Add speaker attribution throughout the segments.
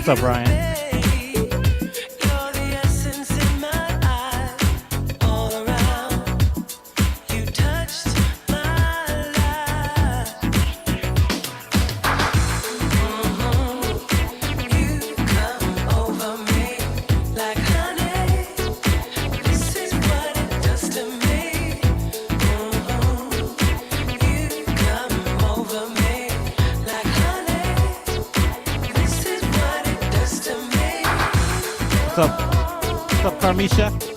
Speaker 1: What's up, Ryan? What's up, Carmisha?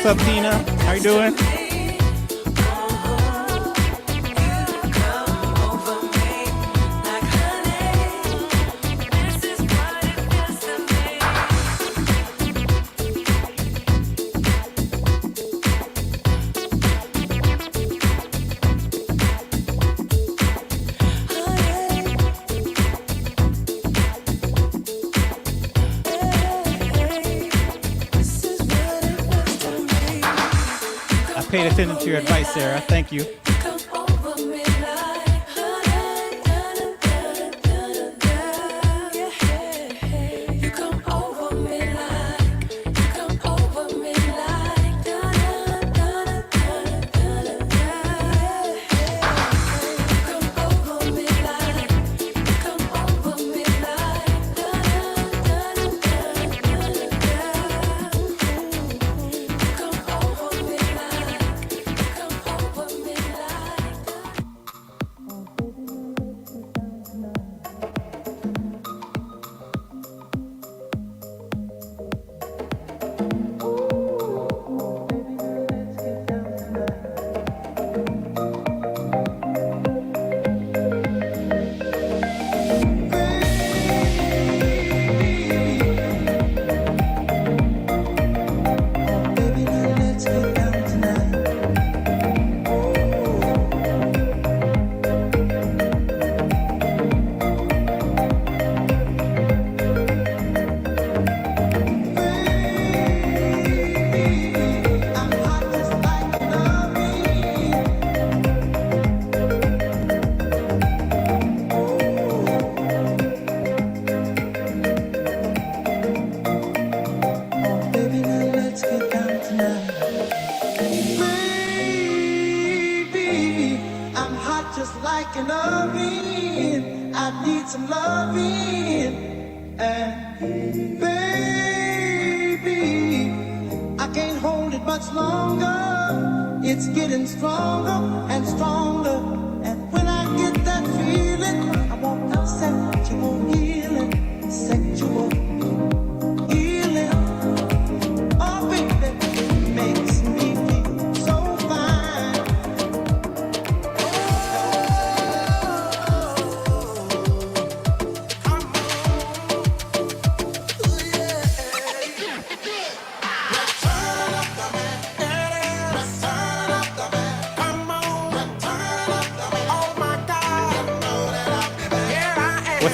Speaker 1: What's up, Tina? How you doing? Paid attention to your advice, Sarah. Thank you.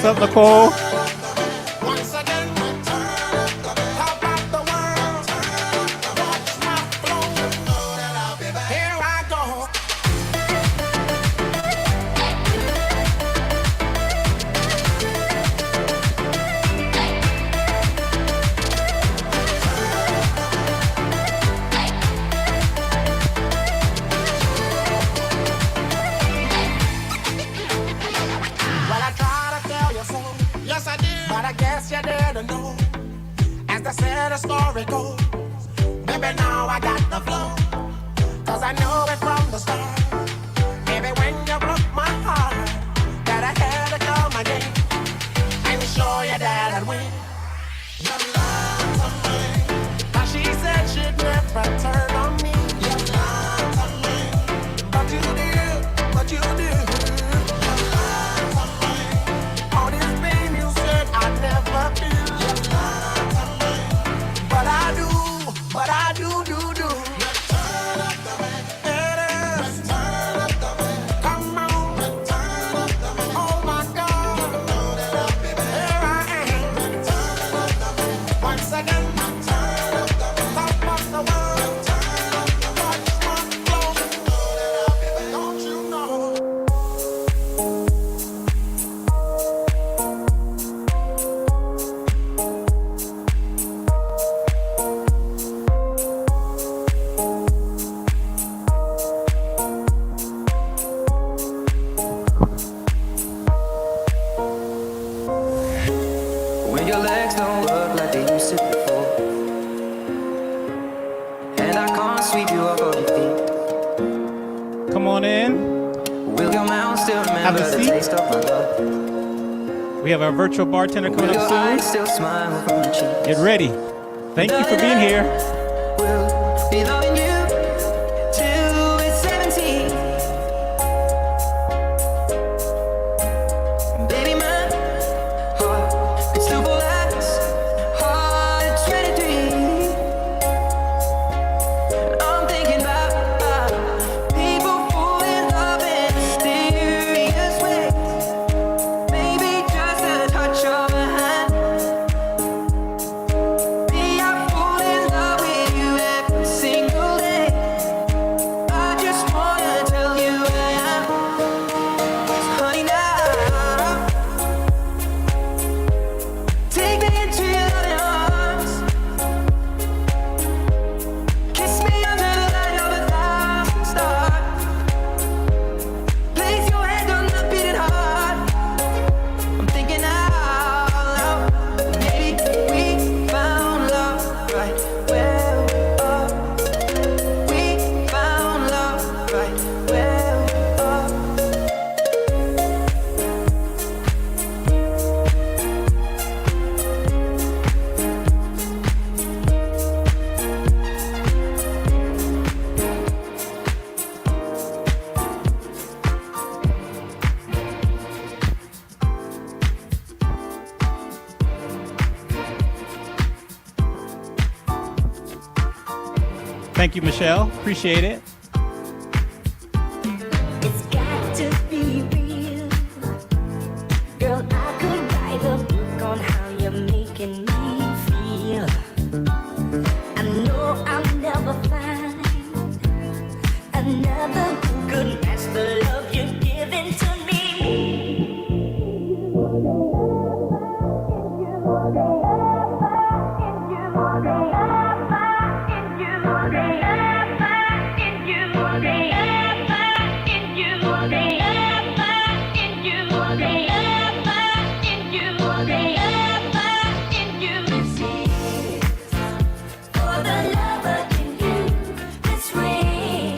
Speaker 1: What's up, Nicole?
Speaker 2: I guess you didn't know. As the sad story goes, baby, now I got the flow. Cause I know it from the start. Baby, when you broke my heart, that I had to come again and show you that I'd win. You lied to me. Now she said she'd never turn on me. You lied to me. But you did, but you did. You lied to me. All this pain you said I'd never feel. You lied to me. But I do, do. Turn up the man. It is. Turn up the man. Come on. Turn up the man. Oh my God. You know that I'll be back. Here I am. Turn up the man. Once again. Turn up the man. Top of the world. Turn up the man. Watch my flow. You know that I'll be back. Don't you know?
Speaker 3: When your legs don't work like they used to before, and I can't sweep you off of your feet,
Speaker 1: Come on in.
Speaker 3: will your mouth still
Speaker 1: Have
Speaker 3: remember
Speaker 1: a
Speaker 3: the
Speaker 1: seat.
Speaker 3: taste of my love?
Speaker 1: We have our virtual bartender
Speaker 3: Will
Speaker 1: coming
Speaker 3: your
Speaker 1: up soon.
Speaker 3: eyes still smile from your cheeks?
Speaker 1: Get ready. Thank you for being here.
Speaker 3: We'll be loving you till we're 17. Baby, my heart could still fall as hard at 23. I'm thinking about people fall in love in mysterious ways. Maybe just a touch of a hand. Me, I fall in love with you every single day. I just wanna tell you I am. 'Cause honey, now take me into your loving arms. Kiss me under the light of 1,000 stars. Place your hand on the beating heart. I'm thinking out loud. Maybe we found love right where we are. We found love right where we are.
Speaker 1: Thank you, Michelle. Appreciate it.
Speaker 4: It's got to be real. Girl, I could write a book on how you're making me feel. I know I'll never find another who could match the love you're giving to me. For the lover in you, this ring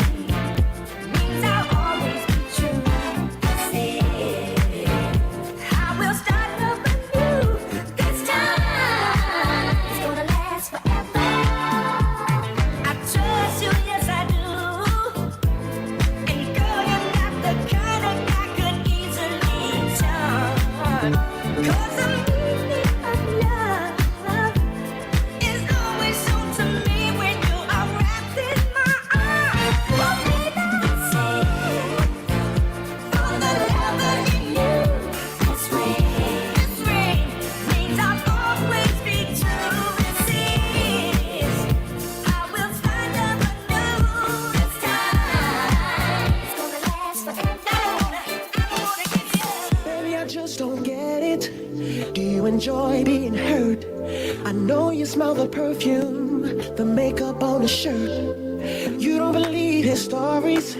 Speaker 4: means I'll always be true. See, I will start loving you this time. It's gonna last forever. I trust you, yes I do. And girl, you're not the kind that I could easily charm. 'Cause the meaning of love is always shown to me when you are wrapped in my arms. For me, that's it. For the lover in you, this ring means I'll always be true. This is, I will find love anew this time. It's gonna last forever. I wanna give you.
Speaker 5: Baby, I just don't get it. Do you enjoy being hurt? I know you smell the perfume, the makeup on the shirt. You don't believe his stories.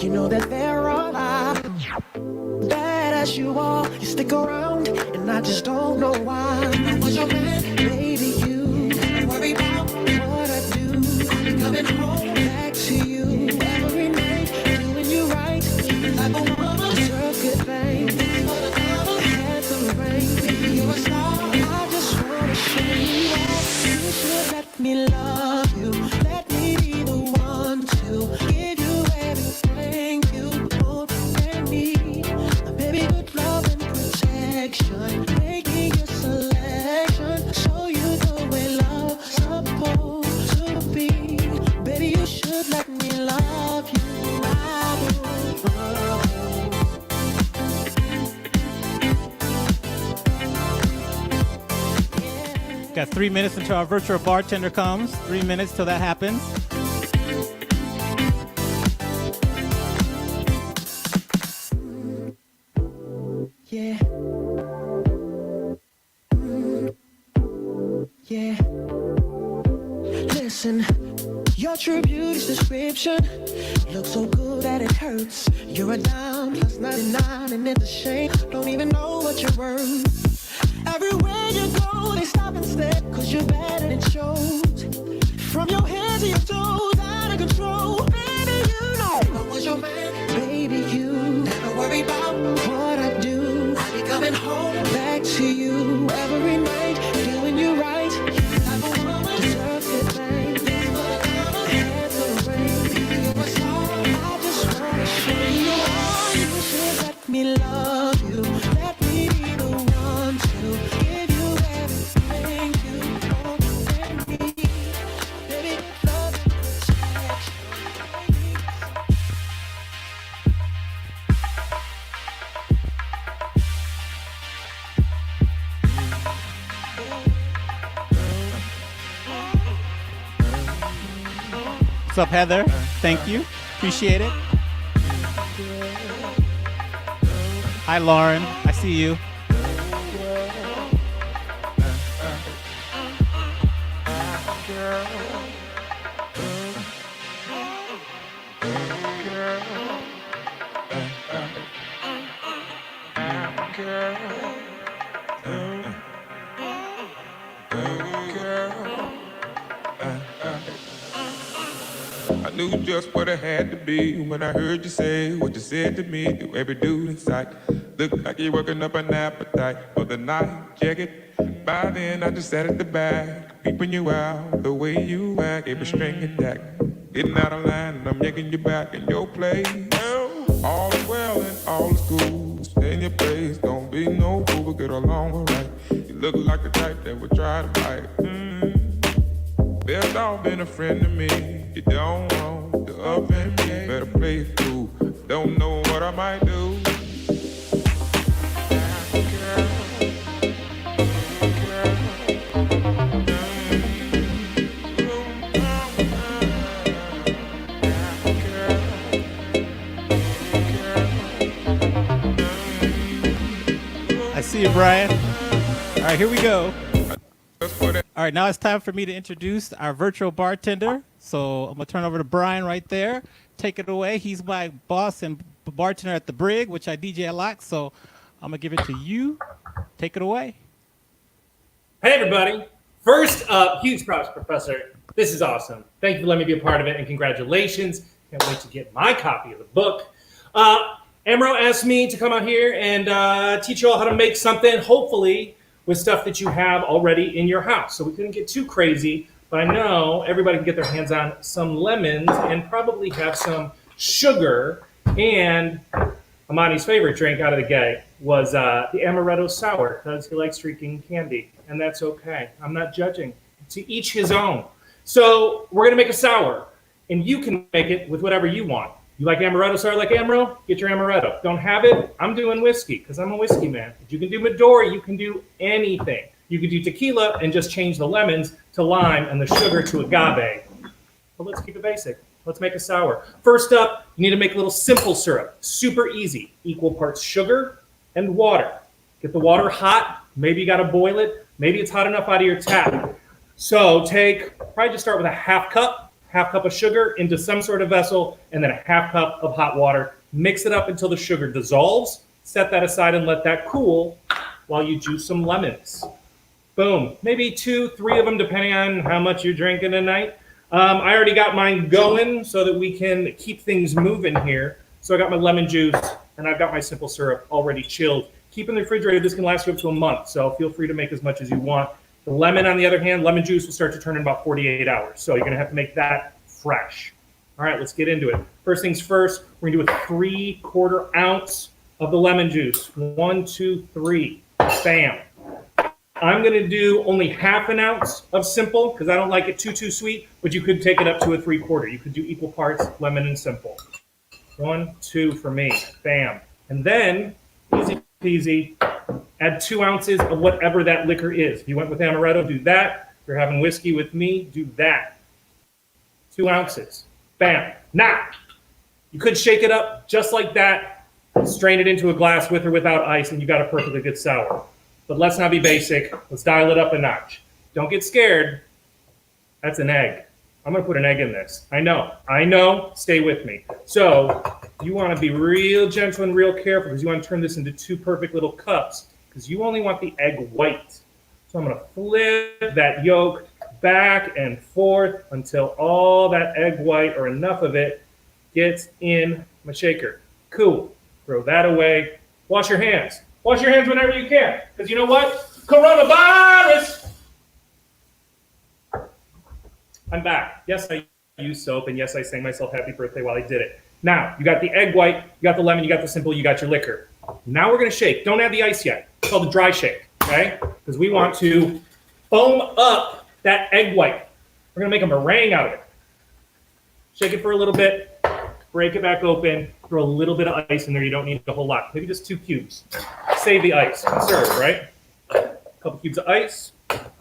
Speaker 5: You know that they're all lies. That as you are, you stick around, and I just don't know why. I was your man, baby, you. Don't worry about what I do. I'll be coming home back to you every night, doing you right. Like a woman deserve good things. Had the rain, baby, you're a star. I just wanna show you off. You should let me love you. Let me be the one to give you everything you want and need. Baby, good love and protection. Making your selection. Show you the way love's supposed to be. Baby, you should let me love you.
Speaker 1: Got 3 minutes until our virtual bartender comes. 3 minutes till that happens.
Speaker 5: Yeah. Yeah. Listen, your true beauty's description looks so good that it hurts. You're a dime plus 99 and it's a shame. Don't even know what you're worth. Everywhere you go, they stop and stare, cause you're bad and it shows. From your head to your toes, out of control. Baby, you know I was your man. Baby, you never worry about what I do. I'll be coming home back to you every night, doing you right. Like a woman deserves good things. Had the rain, baby, you're a star. I just wanna show you all. You should let me love you. Let me be the one to give you everything you want and need. Baby, love and protection.
Speaker 1: What's up, Heather? Thank you. Appreciate it. Hi, Lauren. I see you.
Speaker 6: I knew just what I had to be when I heard you say what you said to me to every dude in sight. Looked like you're working up an appetite for the night. Check it. By then I just sat at the back, peeping you out the way you act, every string attack. Getting out of line and I'm yanking you back in your place. All is well and all is cool. Stay in your place, don't be no fool, but get along alright. You look like the type that would try to bite. Best off been a friend to me. You don't want to offend me. Better play it cool. Don't know what I might do.
Speaker 1: I see you, Brian. All right, here we go. All right, now it's time for me to introduce our virtual bartender. So I'm going to turn over to Brian right there. Take it away. He's my boss and bartender at the Brig, which I DJ a lot. So I'm going to give it to you. Take it away.
Speaker 7: Hey, everybody. First up, huge props, Professor. This is awesome. Thank you for letting me be a part of it, and congratulations. Can't wait to get my copy of the book. AmRo asked me to come out here and teach you all how to make something, hopefully, with stuff that you have already in your house. So we couldn't get too crazy, but I know everybody can get their hands on some lemons and probably have some sugar. And Amani's favorite drink out of the gate was the amaretto sour, because he likes drinking candy, and that's okay. I'm not judging. To each his own. So we're gonna make a sour, and you can make it with whatever you want. You like amaretto sour like AmRo? Get your amaretto. Don't have it? I'm doing whiskey because I'm a whiskey man. If you can do Midori, you can do anything. You can do tequila and just change the lemons to lime and the sugar to agave. But let's keep it basic. Let's make a sour. First up, you need to make a little simple syrup. Super easy. Equal parts sugar and water. Get the water hot. Maybe you got to boil it. Maybe it's hot enough out of your tap. So probably just start with a half cup of sugar into some sort of vessel, and then a half cup of hot water. Mix it up until the sugar dissolves, Set that aside and let that cool while you juice some lemons. Boom. Maybe 2, 3 of them, depending on how much you're drinking tonight. I already got mine going so that we can keep things moving here. So I got my lemon juice and I've got my simple syrup already chilled. Keep in the refrigerator. This can last you up to a month, so feel free to make as much as you want. The lemon, on the other hand, lemon juice will start to turn in about 48 hours. So you're going to have to make that fresh. All right, let's get into it. First things first, we're going to do a 3/4 ounce of the lemon juice. 1, 2, 3. Bam. I'm going to do only 1/2 ounce of simple because I don't like it too sweet, but you could take it up to a 3/4. You could do equal parts lemon and simple. 1, 2 for me. Bam. And then, easy peasy, add 2 ounces of whatever that liquor is. If you went with amaretto, do that. If you're having whiskey with me, do that. 2 ounces. Bam. Now, you could shake it up just like that, strain it into a glass with or without ice, and you got a perfectly good sour. But let's not be basic. Let's dial it up a notch. Don't get scared. That's an egg. I'm going to put an egg in this. I know. Stay with me. So you want to be real gentle and real careful because you want to turn this into 2 perfect little cups because you only want the egg white. So I'm going to flip that yolk back and forth until all that egg white or enough of it gets in my shaker. Cool. Throw that away. Wash your hands. Wash your hands whenever you can because you know what? Coronavirus! I'm back. Yes, I used soap, and yes, I sang myself happy birthday while I did it. Now, you got the egg white, you got the lemon, you got the simple, you got your liquor. Now we're going to shake. Don't add the ice yet. It's called the dry shake, okay? Because we want to foam up that egg white. We're going to make a meringue out of it. Shake it for a little bit, break it back open, throw a little bit of ice in there. You don't need a whole lot. Maybe just 2 cubes. Save the ice. Conserve, right? A couple cubes of ice,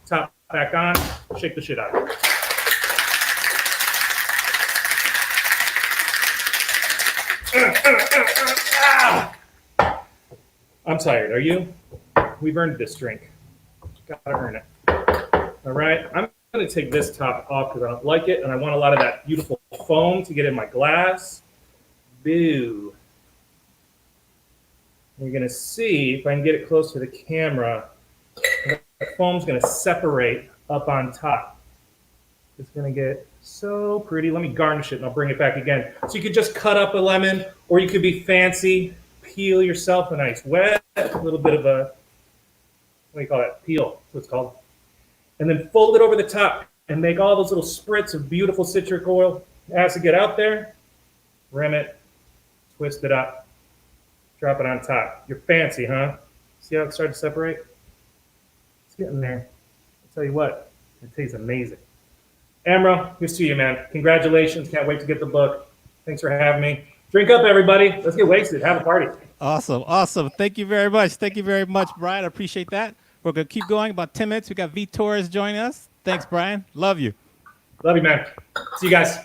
Speaker 7: top back on, shake the shit out of it. I'm tired. Are you? We've earned this drink. Gotta earn it. All right. I'm going to take this top off because I don't like it, and I want a lot of that beautiful foam to get in my glass. Boo. You're going to see, if I can get it close to the camera, the foam's going to separate up on top. It's going to get so pretty. Let me garnish it and I'll bring it back again. So you could just cut up a lemon, or you could be fancy, peel yourself a nice wet, a little bit of a, what do you call that? Peel, that's what it's called. And then fold it over the top and make all those little spritz of beautiful citric oil. As it get out there, rim it, twist it up, drop it on top. You're fancy, huh? See how it started to separate? It's getting there. I'll tell you what, it tastes amazing. AmRo, here's to you, man. Congratulations. Can't wait to get the book. Thanks for having me. Drink up, everybody. Let's get wasted. Have a party.
Speaker 1: Awesome. Thank you very much. Brian. I appreciate that. We're going to keep going. About 10 minutes. We got V. Torres joining us. Thanks, Brian. Love you.
Speaker 7: Love you, man. See you guys.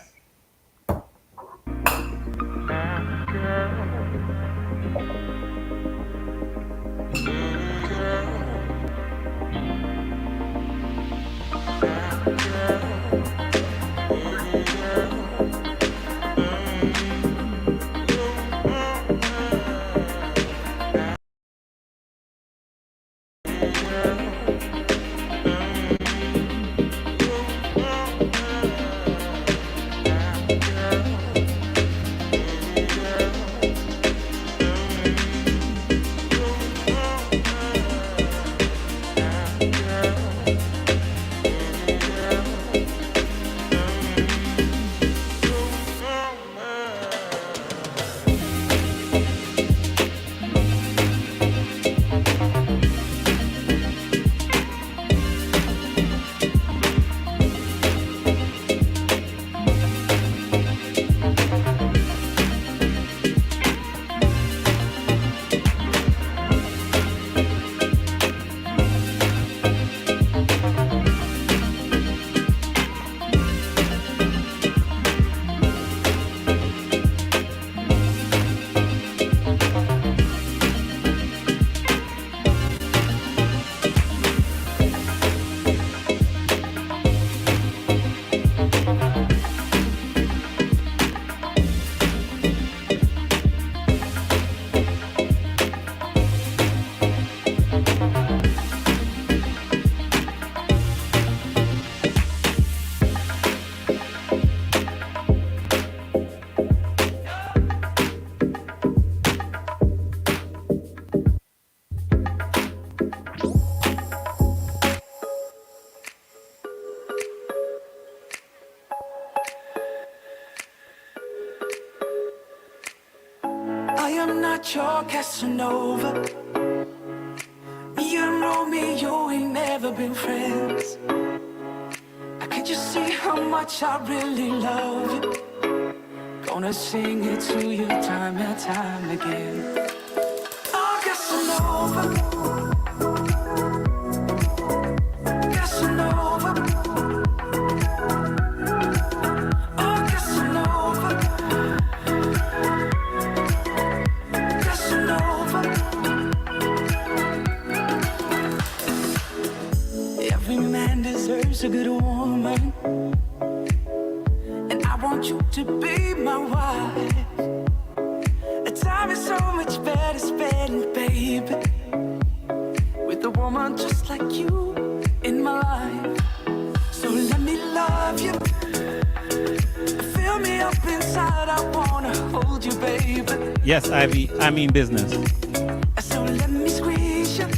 Speaker 3: not your Casanova. Me and Romeo ain't never been friends. Can't you see how much I really love you? Gonna sing it to you time and time again. Oh, Casanova, Casanova, oh, Casanova, Casanova. Every man deserves a good woman, and I want you to be my wife. Time is so much better spent, baby, with a woman just like you in my life. So let me love you, fill me up inside, I wanna hold you, baby.
Speaker 1: Yes, Ivy, I mean business.
Speaker 3: So let me squeeze you.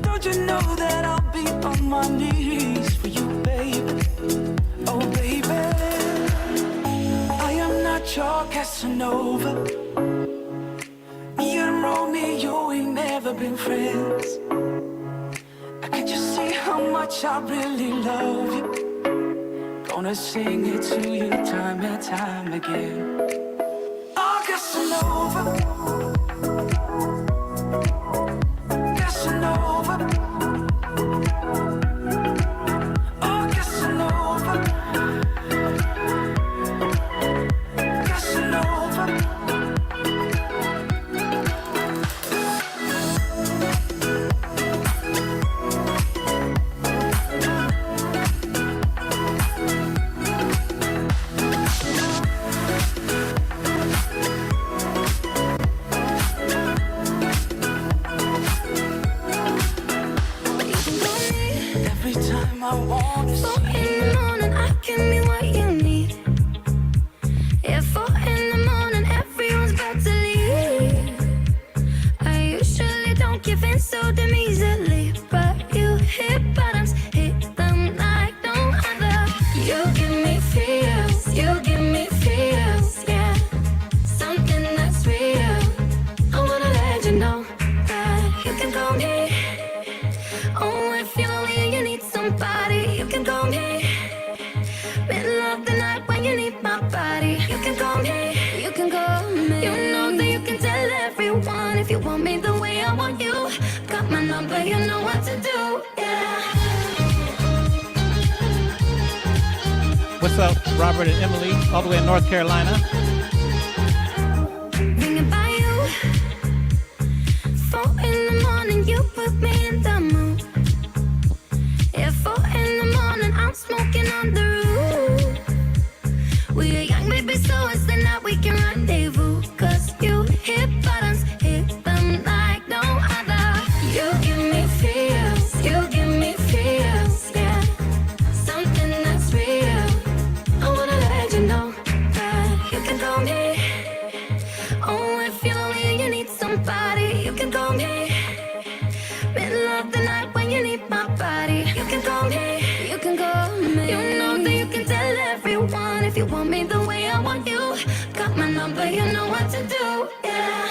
Speaker 3: Don't you know that I'll be on my knees for you, baby? Oh, baby, I am not your Casanova. Me and Romeo ain't never been friends. Can't you see how much I really love you? Gonna sing it to you time and time again. Oh, Casanova, Casanova, oh, Casanova, Casanova. Every time I want to
Speaker 4: So
Speaker 3: see
Speaker 4: in the morning, I can be what you need. At 4 in the morning, everyone's about to leave. I usually don't give in so damn easily, but you hit buttons, hit them like no other. You give me feels, you give me feels, yeah. Something that's real. I wanna let you know that you can call me. Oh, if you're lonely and you need somebody, you can call me. Middle of the night when you need my body, you can call me. You can call me. You know that you can tell everyone if you want me the way I want you. Got my number, you know what to do, yeah.
Speaker 1: What's up, Robert and Emily, all the way in North Carolina?
Speaker 4: Thinking about you. 4 in the morning, you put me in the mood. At 4 in the morning, I'm smoking on the roof. We are young, baby, so it's the night we can rendezvous. Cause you hit buttons, hit them like no other. You give me feels, you give me feels, yeah. Something that's real. I wanna let you know that you can call me. Oh, if you're lonely and you need somebody, you can call me. Middle of the night when you need my body, you can call me. You can call me. You know that you can tell everyone if you want me the way I want you. Got my number, you know what to do, yeah.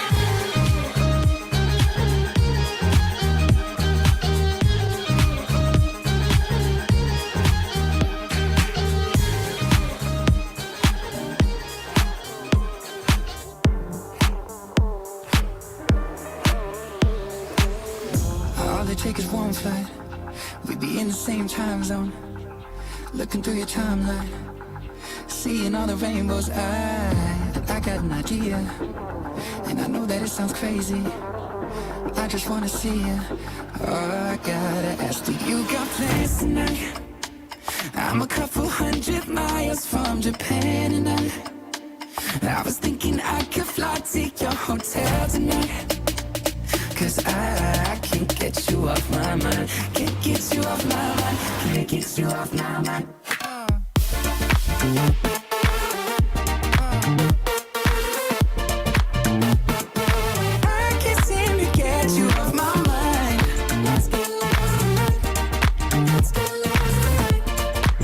Speaker 3: all it takes is one flight. We'd be in the same time zone. Looking through your timeline, seeing all the rainbows. I got an idea, and I know that it sounds crazy. I just wanna see you. Oh, I gotta ask, do you got plans tonight? I'm a couple 100 miles from Japan, and I was thinking I could fly to your hotel tonight. Cause I can't get you off my mind. Can't get you off my mind. Can't get you off my mind. I can't seem to get you off my mind. Let's get lost tonight. Let's get lost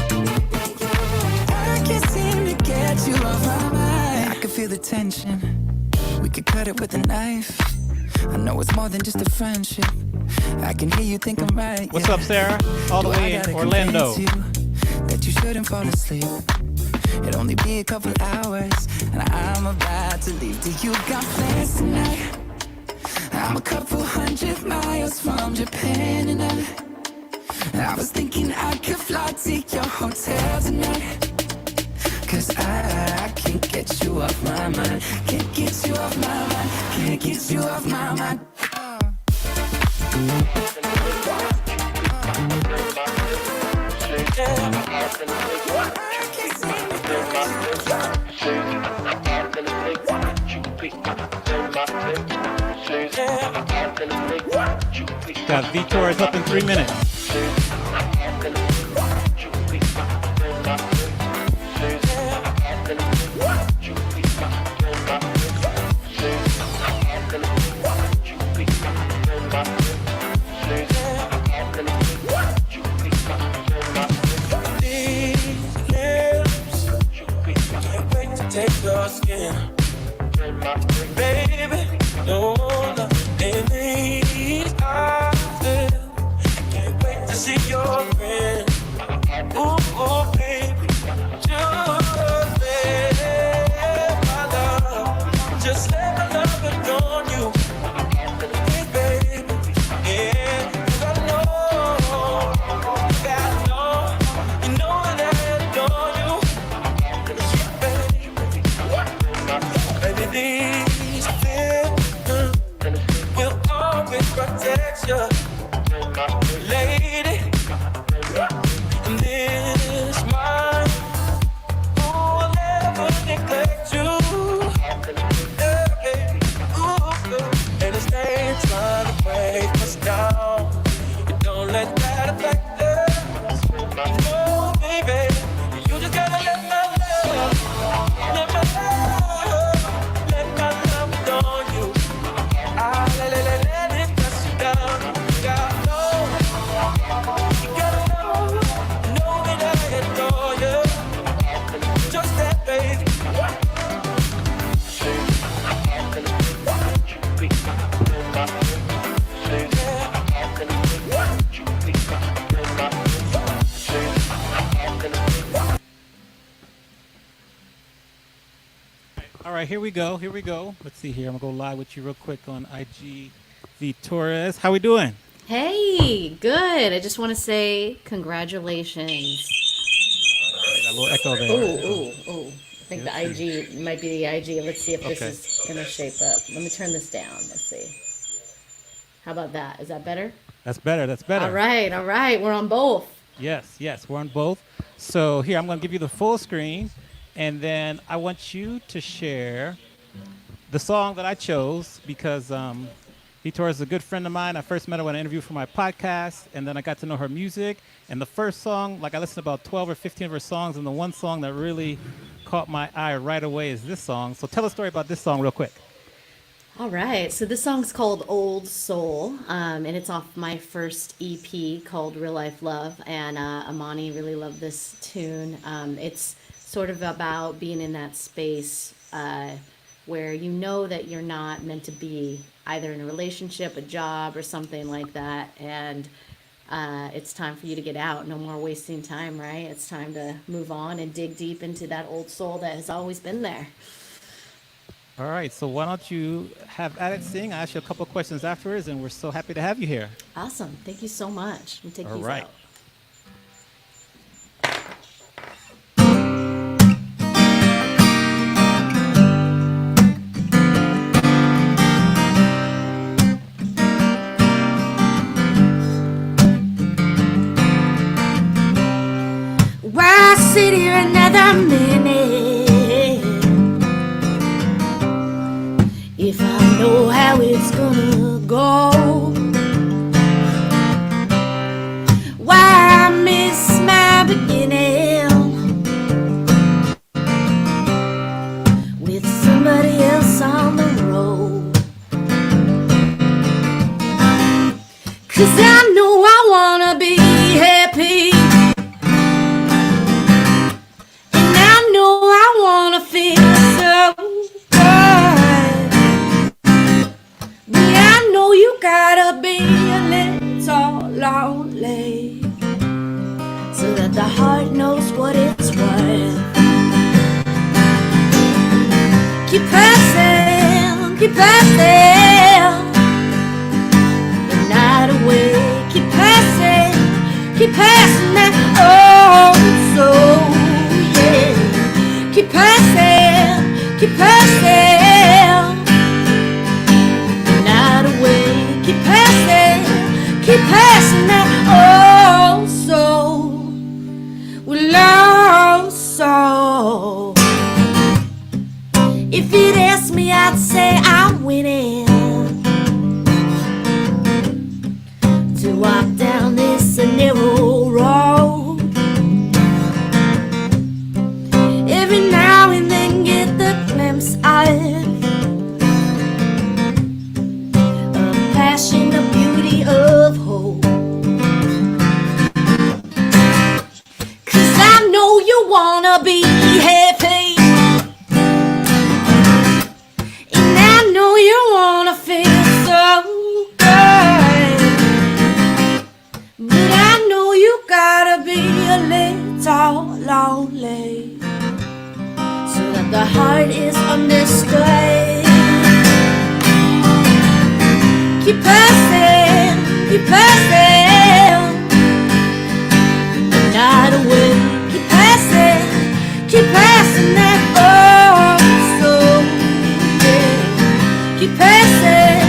Speaker 3: tonight. I can't seem to get you off my mind. I can feel the tension. We could cut it with a knife. I know it's more than just a friendship. I can hear you think I'm right.
Speaker 1: What's up, Sarah? All the way in Orlando.
Speaker 3: That you shouldn't fall asleep. It'll only be a couple hours, and I'm about to leave. Do you got plans tonight? I'm a couple 100 miles from Japan, and I was thinking I could fly to your hotel tonight. Cause I can't get you off my mind. Can't get you off my mind. Can't get you off my mind.
Speaker 1: Got V Torres up in 3 minutes.
Speaker 5: Take your skin, baby. No love in these eyes. Can't wait to see your friend. Ooh, baby, just let my love, just let my love adorn you, baby. Yeah, 'cause I know that you know that I adore you. Baby, these feelings will always protect you, lady. And this mind who will never neglect you, yeah, baby. Ooh, and this ain't trying to break us down. Don't let that affect us. No, baby, you just gotta let my love, let my love, let my love adorn you. Let it press you down. You gotta know that I adore you. Just that, baby.
Speaker 1: All right, here we go. Here we go. Let's see here. I'm gonna go live with you real quick on IG. V Torres, how we doing?
Speaker 8: Hey, good. I just want to say congratulations.
Speaker 1: Got a little echo there.
Speaker 8: Ooh. I think the IG might be the IG. Let's see if this
Speaker 1: Okay.
Speaker 8: is going to shape up. Let me turn this down. Let's see. How about that? Is that better?
Speaker 1: That's better. That's better.
Speaker 8: All right. We're on both.
Speaker 1: Yes, we're on both. So here, I'm going to give you the full screen, and then I want you to share the song that I chose because Vitor is a good friend of mine. I first met her when I interviewed for my podcast, and then I got to know her music. And the first song, like I listened to about 12 or 15 of her songs, and the one song that really caught my eye right away is this song. So tell a story about this song real quick.
Speaker 8: All right. So this song's called Old Soul, and it's off my first EP called Real Life Love. And Amani really loved this tune. It's sort of about being in that space where you know that you're not meant to be either in a relationship, a job, or something like that. And it's time for you to get out. No more wasting time, right? It's time to move on and dig deep into that old soul that has always been there.
Speaker 1: All right, so why don't you have at it sing? I ask you a couple questions afterwards, and we're so happy to have you here.
Speaker 8: Awesome. Thank you so much. Let me take
Speaker 1: All
Speaker 8: these
Speaker 1: right.
Speaker 8: out.
Speaker 4: Why sit here another minute if I know how it's gonna go? Why miss my beginning with somebody else on the road? 'Cause I know I wanna be happy, and I know I wanna feel so good. lonely, so that the heart knows what it's worth. Keep passing the night away. Keep passing that old soul, yeah. Keep passing the night away. Keep passing that old soul, lost soul. If you'd ask me, I'd say I'm winning to walk down this narrow road. Every now and then get the glimpse of passion, the beauty of hope. 'Cause I know you wanna be happy, and I know you wanna feel so good, but I know you gotta be a little lonely, so that the heart is understood. Keep passing the night away. Keep passing that old soul, yeah. Keep passing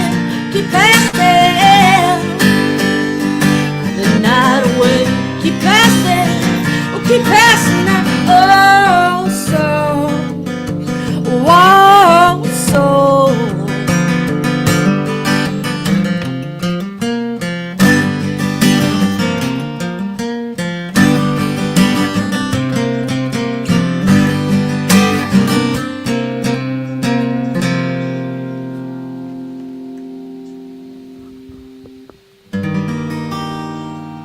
Speaker 4: the night away. Keep passing that old soul, old soul.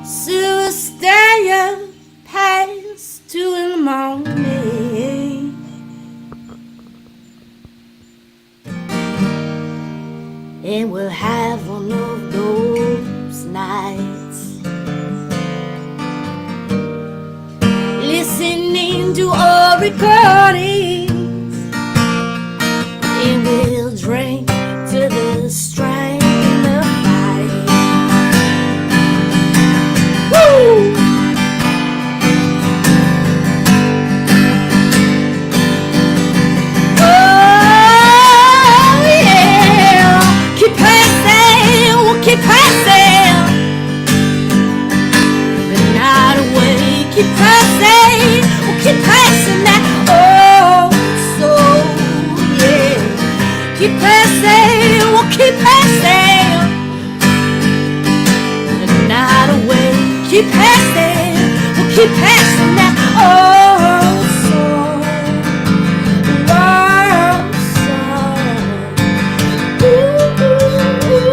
Speaker 4: So stay up past 2 in the morning, and we'll have one of those nights, listening to our recordings, and we'll drink to the strength of life. Woo! Oh, yeah. Keep passing, we'll keep passing the night away. Keep passing, we'll keep passing that old soul, yeah. Keep passing, we'll keep passing the night away. Keep passing, we'll keep passing that old soul, old soul. Ooh, ooh,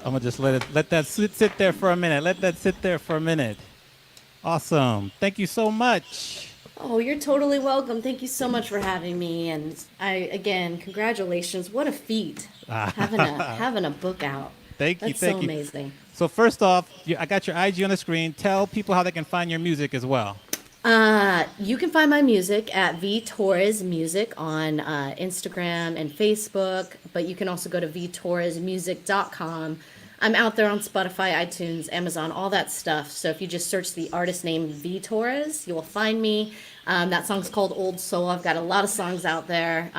Speaker 1: I'm gonna just let that sit there for a minute. Let that sit there for a minute. Awesome. Thank you so much.
Speaker 8: Oh, you're totally welcome. Thank you so much for having me. And again, congratulations. What a feat having a book out.
Speaker 1: Thank you.
Speaker 8: That's
Speaker 1: Thank
Speaker 8: so
Speaker 1: you.
Speaker 8: amazing.
Speaker 1: So first off, I got your IG on the screen. Tell people how they can find your music as well.
Speaker 8: You can find my music at V Torres Music on Instagram and Facebook, but you can also go to vtorresmusic.com. I'm out there on Spotify, iTunes, Amazon, all that stuff. So if you just search the artist name V Torres, you will find me. That song's called Old Soul. I've got a lot of songs out there.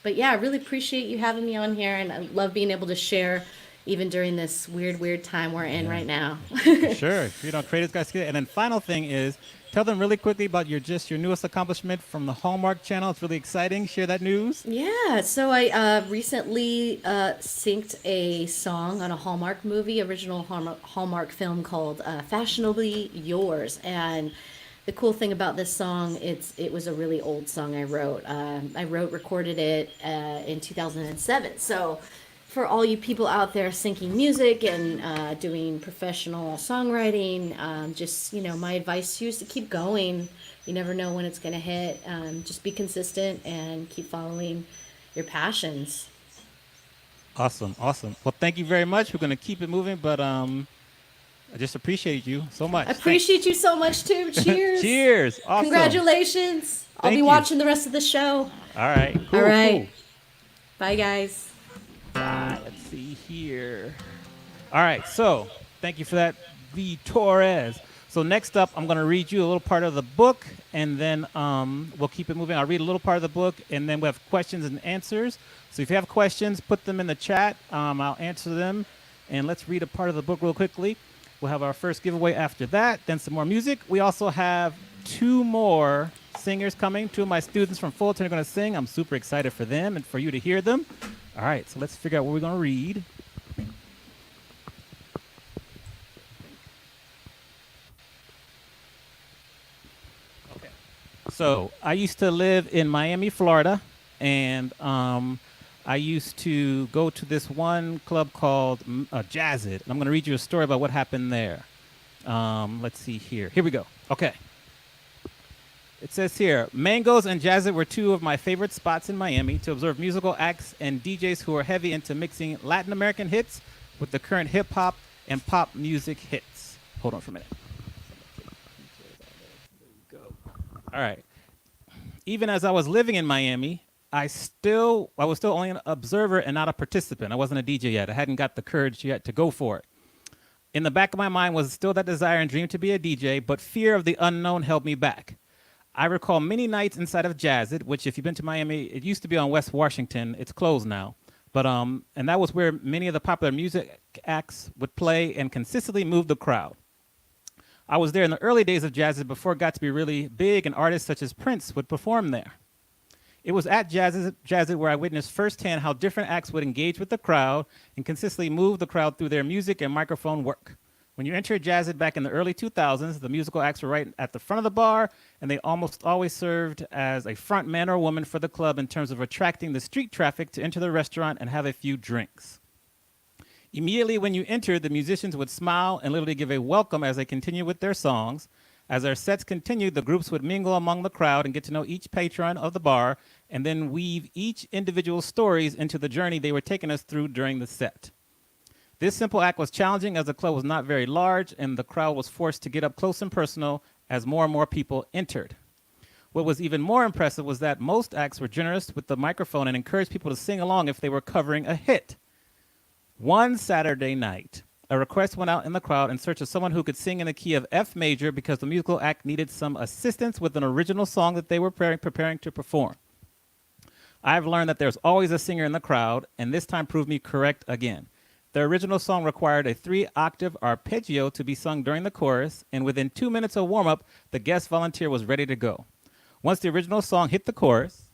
Speaker 8: But yeah, I really appreciate you having me on here, and I love being able to share even during this weird time we're in right now.
Speaker 1: Sure. Creators guys. And then final thing is, tell them really quickly about your newest accomplishment from the Hallmark Channel. It's really exciting. Share that news.
Speaker 8: Yeah, so I recently synced a song on a Hallmark movie, original Hallmark film called Fashionably Yours. And the cool thing about this song, it was a really old song I wrote. Recorded it in 2007. So for all you people out there syncing music and doing professional songwriting, just, my advice to you is to keep going. You never know when it's going to hit. Just be consistent and keep following your passions.
Speaker 1: Awesome. Well, thank you very much. We're going to keep it moving, but I just appreciate you so much.
Speaker 8: I appreciate you so much too. Cheers.
Speaker 1: Cheers. Awesome.
Speaker 8: Congratulations. I'll
Speaker 1: Thank
Speaker 8: be
Speaker 1: you.
Speaker 8: watching the rest of the show.
Speaker 1: All right. Cool.
Speaker 8: All right.
Speaker 1: Cool.
Speaker 8: Bye, guys.
Speaker 1: Let's see here. All right, so thank you for that, V. Torres. So next up, I'm going to read you a little part of the book, and then we'll keep it moving. I'll read a little part of the book, and then we'll have questions and answers. So if you have questions, put them in the chat. I'll answer them, and let's read a part of the book real quickly. We'll have our first giveaway after that, then some more music. We also have 2 more singers coming. 2 of my students from Fulton are going to sing. I'm super excited for them and for you to hear them. All right, so let's figure out what we're going to read. Okay. So I used to live in Miami, Florida, and I used to go to this one club called Jazz It. And I'm going to read you a story about what happened there. Let's see here. Here we go. Okay. It says here, Mangoes and Jazz It were 2 of my favorite spots in Miami to observe musical acts and DJs who are heavy into mixing Latin American hits with the current hip-hop and pop music hits. Hold on for a minute. There we go. All right. Even as I was living in Miami, I was still only an observer and not a participant. I wasn't a DJ yet. I hadn't got the courage yet to go for it. In the back of my mind was still that desire and dream to be a DJ, but fear of the unknown held me back. I recall many nights inside of Jazz It, which if you've been to Miami, it used to be on West Washington. It's closed now. But and that was where many of the popular music acts would play and consistently move the crowd. I was there in the early days of Jazz It before it got to be really big and artists such as Prince would perform there. It was at Jazz It where I witnessed firsthand how different acts would engage with the crowd and consistently move the crowd through their music and microphone work. When you entered Jazz It back in the early 2000s, the musical acts were right at the front of the bar, and they almost always served as a front man or woman for the club in terms of attracting the street traffic to enter the restaurant and have a few drinks. Immediately when you entered, the musicians would smile and literally give a welcome as they continued with their songs. As their sets continued, the groups would mingle among the crowd and get to know each patron of the bar, and then weave each individual's stories into the journey they were taking us through during the set. This simple act was challenging as the club was not very large and the crowd was forced to get up close and personal as more and more people entered. What was even more impressive was that most acts were generous with the microphone and encouraged people to sing along if they were covering a hit. One Saturday night, a request went out in the crowd in search of someone who could sing in the key of F major because the musical act needed some assistance with an original song that they were preparing to perform. I've learned that there's always a singer in the crowd, and this time proved me correct again. The original song required a 3-octave arpeggio to be sung during the chorus, and within 2 minutes of warm-up, the guest volunteer was ready to go. Once the original song hit the chorus,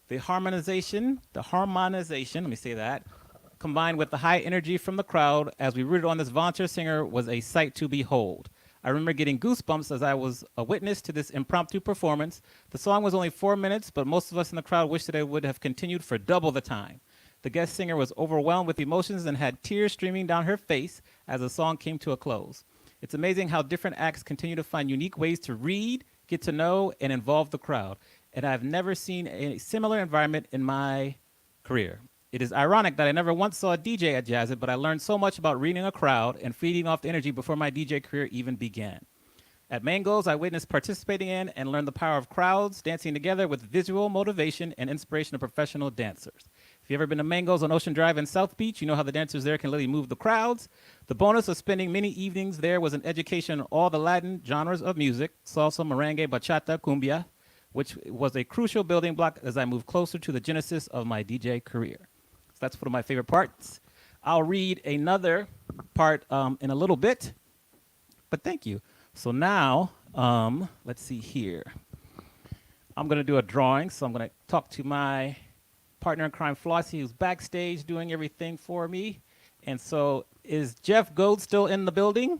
Speaker 1: the harmonization, let me say that, combined with the high energy from the crowd as we rooted on this volunteer singer was a sight to behold. I remember getting goosebumps as I was a witness to this impromptu performance. The song was only 4 minutes, but most of us in the crowd wished that it would have continued for double the time. The guest singer was overwhelmed with emotions and had tears streaming down her face as the song came to a close. It's amazing how different acts continue to find unique ways to read, get to know, and involve the crowd. And I've never seen a similar environment in my career. It is ironic that I never once saw a DJ at Jazz It, but I learned so much about reading a crowd and feeding off the energy before my DJ career even began. At Mangoes, I witnessed participating in and learned the power of crowds dancing together with visual motivation and inspiration of professional dancers. If you've ever been to Mangoes on Ocean Drive in South Beach, you know how the dancers there can literally move the crowds. The bonus of spending many evenings there was an education on all the Latin genres of music, salsa, merengue, bachata, cumbia, which was a crucial building block as I moved closer to the genesis of my DJ career. So that's one of my favorite parts. I'll read another part in a little bit, but thank you. So now, let's see here. I'm going to do a drawing, so I'm going to talk to my partner in crime, Flossie, who's backstage doing everything for me. And so is Jeff Gold still in the building?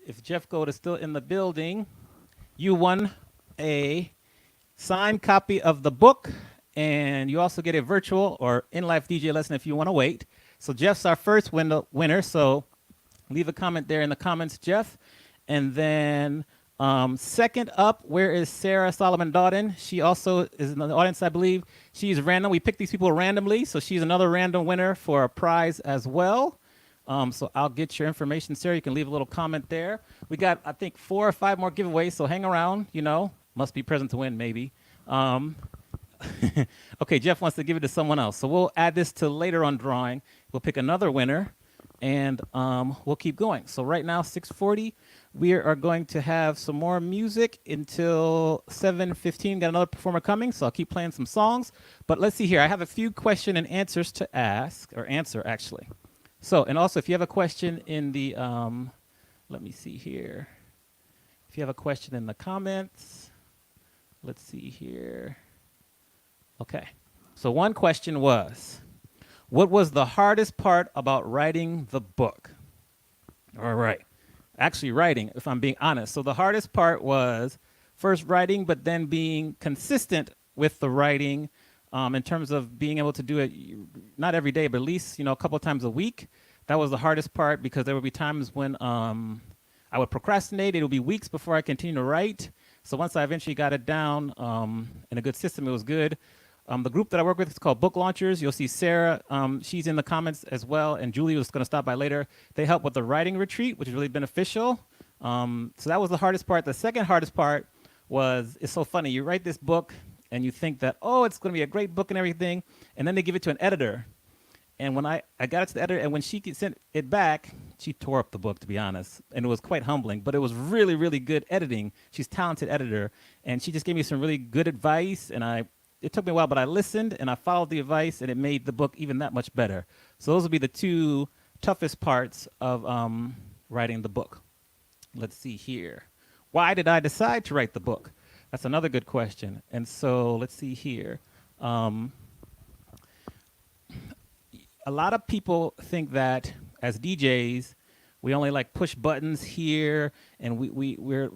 Speaker 1: If Jeff Gold is still in the building, you won a signed copy of the book and you also get a virtual or in-life DJ lesson if you want to wait. So Jeff's our first winner, so leave a comment there in the comments, Jeff. And then second up, where is Sarah Solomon Dawden? She also is in the audience, I believe. She's random. We pick these people randomly, so she's another random winner for a prize as well. So I'll get your information, Sarah. You can leave a little comment there. We got, I think, 4 or 5 more giveaways, so hang around. You know, must be present to win, maybe. Okay, Jeff wants to give it to someone else, so we'll add this to later on drawing. We'll pick another winner, and we'll keep going. So right now, 6:40, we are going to have some more music until 7:15. Got another performer coming, so I'll keep playing some songs. But let's see here. I have a few question and answers to ask, or answer, actually. So, and also, if you have a question in the, let me see here. If you have a question in the comments, let's see here. Okay. So one question was, what was the hardest part about writing the book? All right. Actually writing, if I'm being honest. So the hardest part was first writing, but then being consistent with the writing in terms of being able to do it, not every day, but at least, you know, a couple of times a week. That was the hardest part because there would be times when I would procrastinate. It would be weeks before I continued to write. So once I eventually got it down in a good system, it was good. The group that I work with is called Book Launchers. You'll see Sarah, she's in the comments as well, and Julie was going to stop by later. They help with the writing retreat, which is really beneficial. So that was the hardest part. The second hardest part was, it's so funny, you write this book and you think that, oh, it's going to be a great book and everything, and then they give it to an editor. And when I got it to the editor, and when she sent it back, she tore up the book, to be honest. And it was quite humbling, but it was really, really good editing. She's a talented editor, and she just gave me some really good advice, and it took me a while, but I listened, and I followed the advice, and it made the book even that much better. So those would be the 2 toughest parts of writing the book. Let's see here. Why did I decide to write the book? That's another good question. And so let's see here. A lot of people think that as DJs, we only like push buttons here, and we're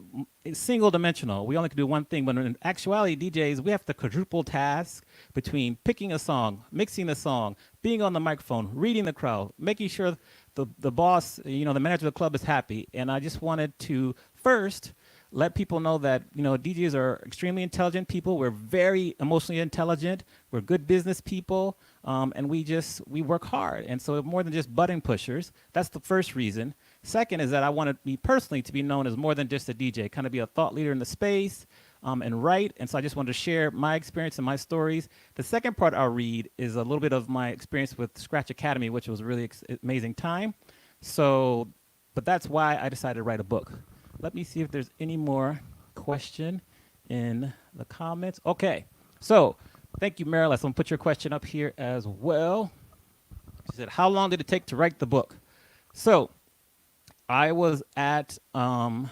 Speaker 1: single dimensional. We only can do one thing, but in actuality, DJs, we have to quadruple task between picking a song, mixing a song, being on the microphone, reading the crowd, making sure the boss, you know, the manager of the club is happy. And I just wanted to first let people know that, you know, DJs are extremely intelligent people. We're very emotionally intelligent. We're good business people. And we work hard. And so more than just button pushers, that's the first reason. Second is that I wanted me personally to be known as more than just a DJ, kind of be a thought leader in the space and write. And so I just wanted to share my experience and my stories. The second part I'll read is a little bit of my experience with Scratch Academy, which was a really amazing time. So, but that's why I decided to write a book. Let me see if there's any more question in the comments. Okay, so thank you, Marilyn. I'm going to put your question up here as well. She said, how long did it take to write the book? So I was at Camp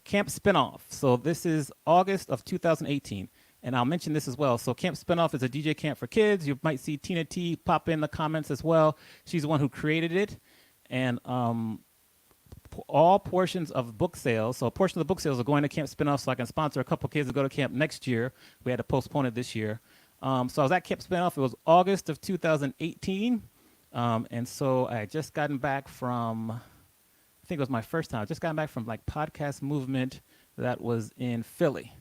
Speaker 1: Spinoff. So this is August of 2018. And I'll mention this as well. So Camp Spinoff is a DJ camp for kids. You might see Tina T pop in the comments as well. She's the one who created it. And all portions of book sales, so a portion of the book sales are going to Camp Spinoff, so I can sponsor a couple kids to go to camp next year. We had to postpone it this year. So I was at Camp Spinoff. It was August of 2018. And so I had just gotten back from, I think it was my first time. I just gotten back from like podcast movement that was in Philly.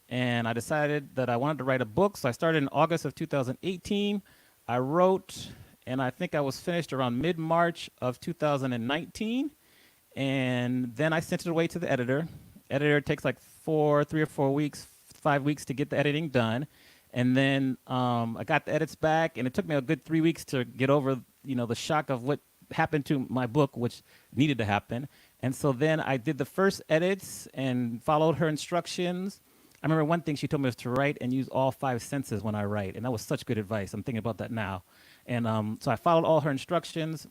Speaker 1: And I decided that I wanted to write a book. So I started in August of 2018. I wrote, and I think I was finished around mid-March of 2019. And then I sent it away to the editor. Editor takes like 3 or 4 weeks, 5 weeks to get the editing done. And then I got the edits back, and it took me a good 3 weeks to get over, you know, the shock of what happened to my book, which needed to happen. And so then I did the first edits and followed her instructions. I remember one thing she told me was to write and use all 5 senses when I write, and that was such good advice. I'm thinking about that now. And so I followed all her instructions.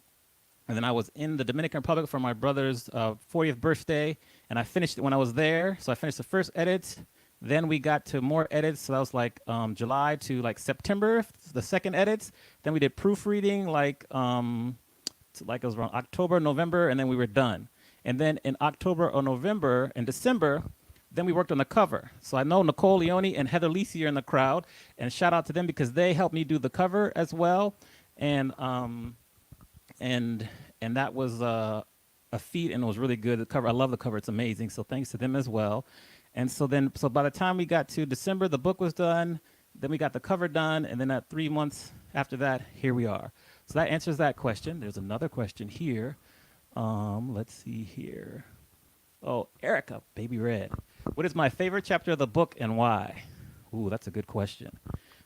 Speaker 1: And then I was in the Dominican Republic for my brother's 40th birthday, and I finished it when I was there. So I finished the first edits. Then we got to more edits. So that was like July to like September, the second edits. Then we did proofreading like it was around October, November, and then we were done. And then in October or November and December, then we worked on the cover. So I know Nicole Leone and Heather Lisi are in the crowd, and shout out to them because they helped me do the cover as well. And that was a feat, and it was really good. The cover, I love the cover; it's amazing. So thanks to them as well. And so by the time we got to December, the book was done. Then we got the cover done, and then at 3 months after that, here we are. So that answers that question. There's another question here. Let's see here. Oh, Erica, Baby Red. What is my favorite chapter of the book and why? Ooh, that's a good question.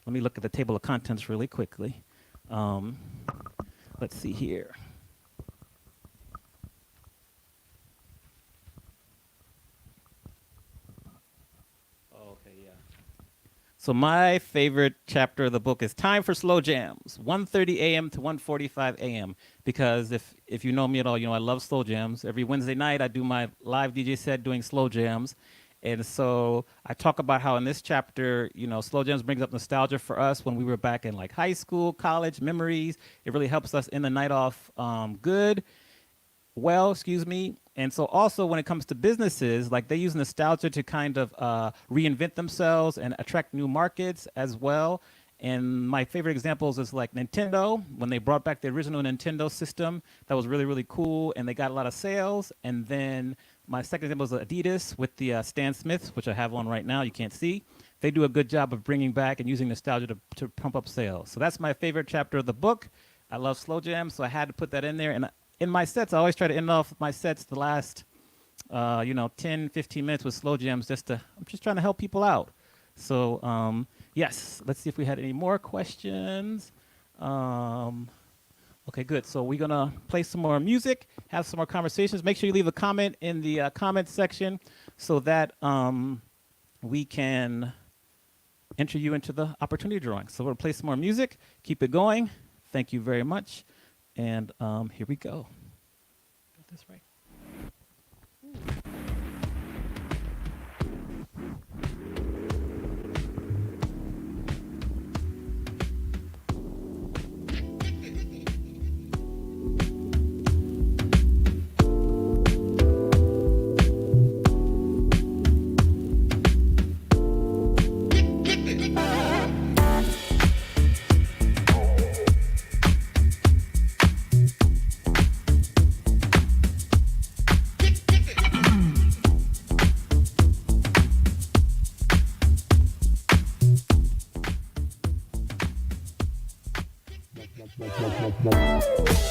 Speaker 1: Let me look at the table of contents really quickly. Let's see here. Okay, yeah. So my favorite chapter of the book is Time for Slow Jams, 1:30 a.m. to 1:45 a.m. Because if you know me at all, you know I love slow jams. Every Wednesday night I do my live DJ set doing slow jams. And so I talk about how in this chapter, you know, slow jams brings up nostalgia for us when we were back in like high school, college, memories. It really helps us end the night off excuse me. And so also when it comes to businesses, like they use nostalgia to kind of reinvent themselves and attract new markets as well. And my favorite examples is like Nintendo, when they brought back the original Nintendo system. That was really, really cool, and they got a lot of sales. And then my second example is Adidas with the Stan Smiths, which I have on right now. You can't see. They do a good job of bringing back and using nostalgia to pump up sales. So that's my favorite chapter of the book. I love slow jams, so I had to put that in there. And in my sets, I always try to end off my sets the last, 10, 15 minutes with slow jams. I'm just trying to help people out. So, yes, let's see if we had any more questions. Okay, good. So we're going to play some more music, have some more conversations. Make sure you leave a comment in the comment section so that we can enter you into the opportunity drawing. So we're going to play some more music. Keep it going. Thank you very much. And here we go. Got this right.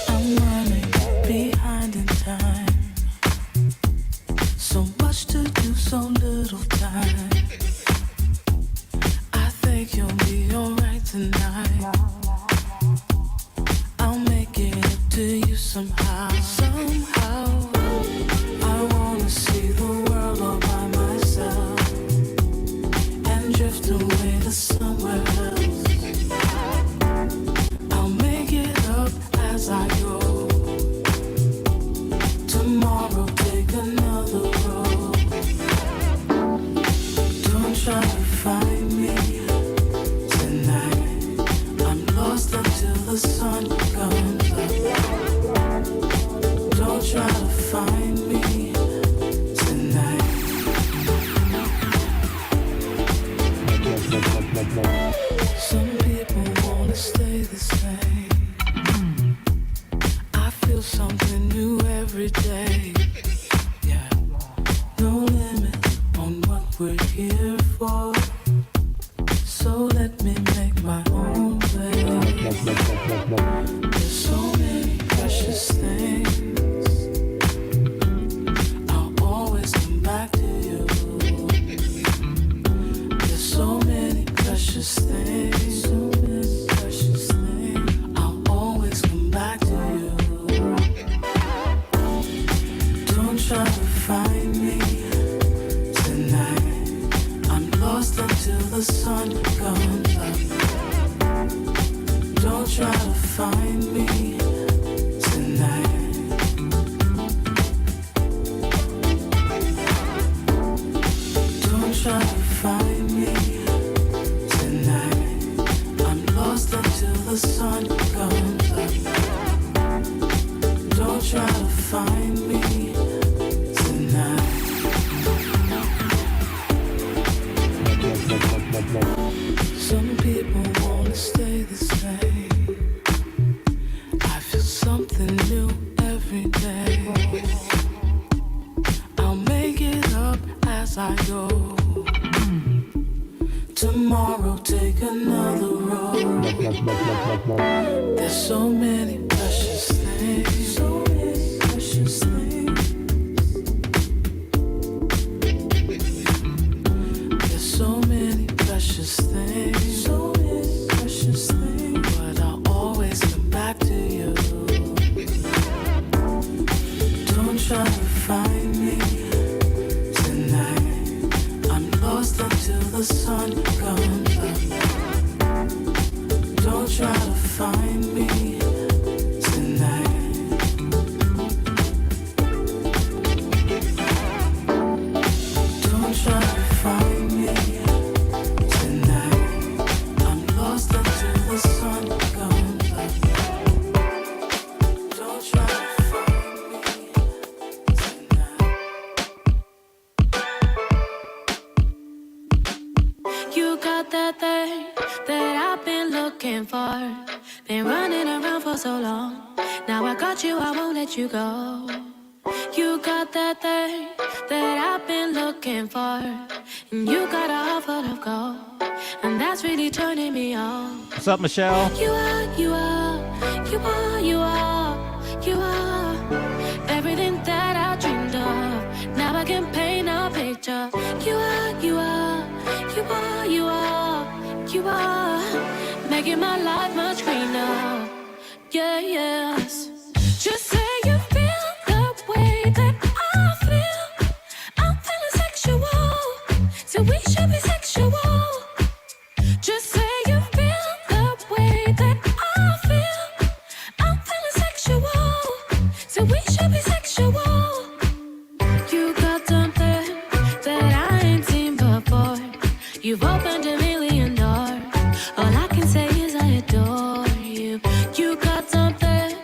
Speaker 5: I'm running behind in time. So much to do, so little time. I think you'll be alright tonight. I'll make it up to you somehow. Somehow, I wanna see the world all by myself and drift away to somewhere else. As I go, tomorrow take another road. Don't try to find me tonight. I'm lost until the sun comes up. Don't try to find me tonight. Some people wanna stay the same. Feel something new every day. Yeah, no limit on what we're here for. So let me make my own way. There's so many precious things. I'll always come back to you. There's so many precious things. So many precious things. I'll always come back to you. Try to find me tonight. I'm lost until the sun comes up. Don't try to find me tonight. Don't try to find me tonight. I'm lost until the sun comes up. Don't try to find me.
Speaker 3: There's so many precious things. So many precious things. There's so many precious things. So many precious things. But I'll always come back to you. Don't try to find me tonight. I'm lost until the sun comes up. Don't try to find me tonight. Don't try to find me tonight. I'm lost until the sun comes up. Don't try to find me tonight. You got that thing that I've been looking for. Been running around for so long. Now I got you, I won't let you go. You got that thing that I've been looking for. And you got a heart full of gold. And that's really turning me on.
Speaker 1: What's up, Michelle?
Speaker 3: You are everything that I dreamed of. Now I can paint a picture. You are making my life much greener. Yeah, yes. Just say you feel the way that I feel. I'm feeling sexual, so we should be sexual. Just say you feel the way that I feel. I'm feeling sexual, so we should be sexual. You got something that I ain't seen before. You've opened a million doors. All I can say is I adore you. You got something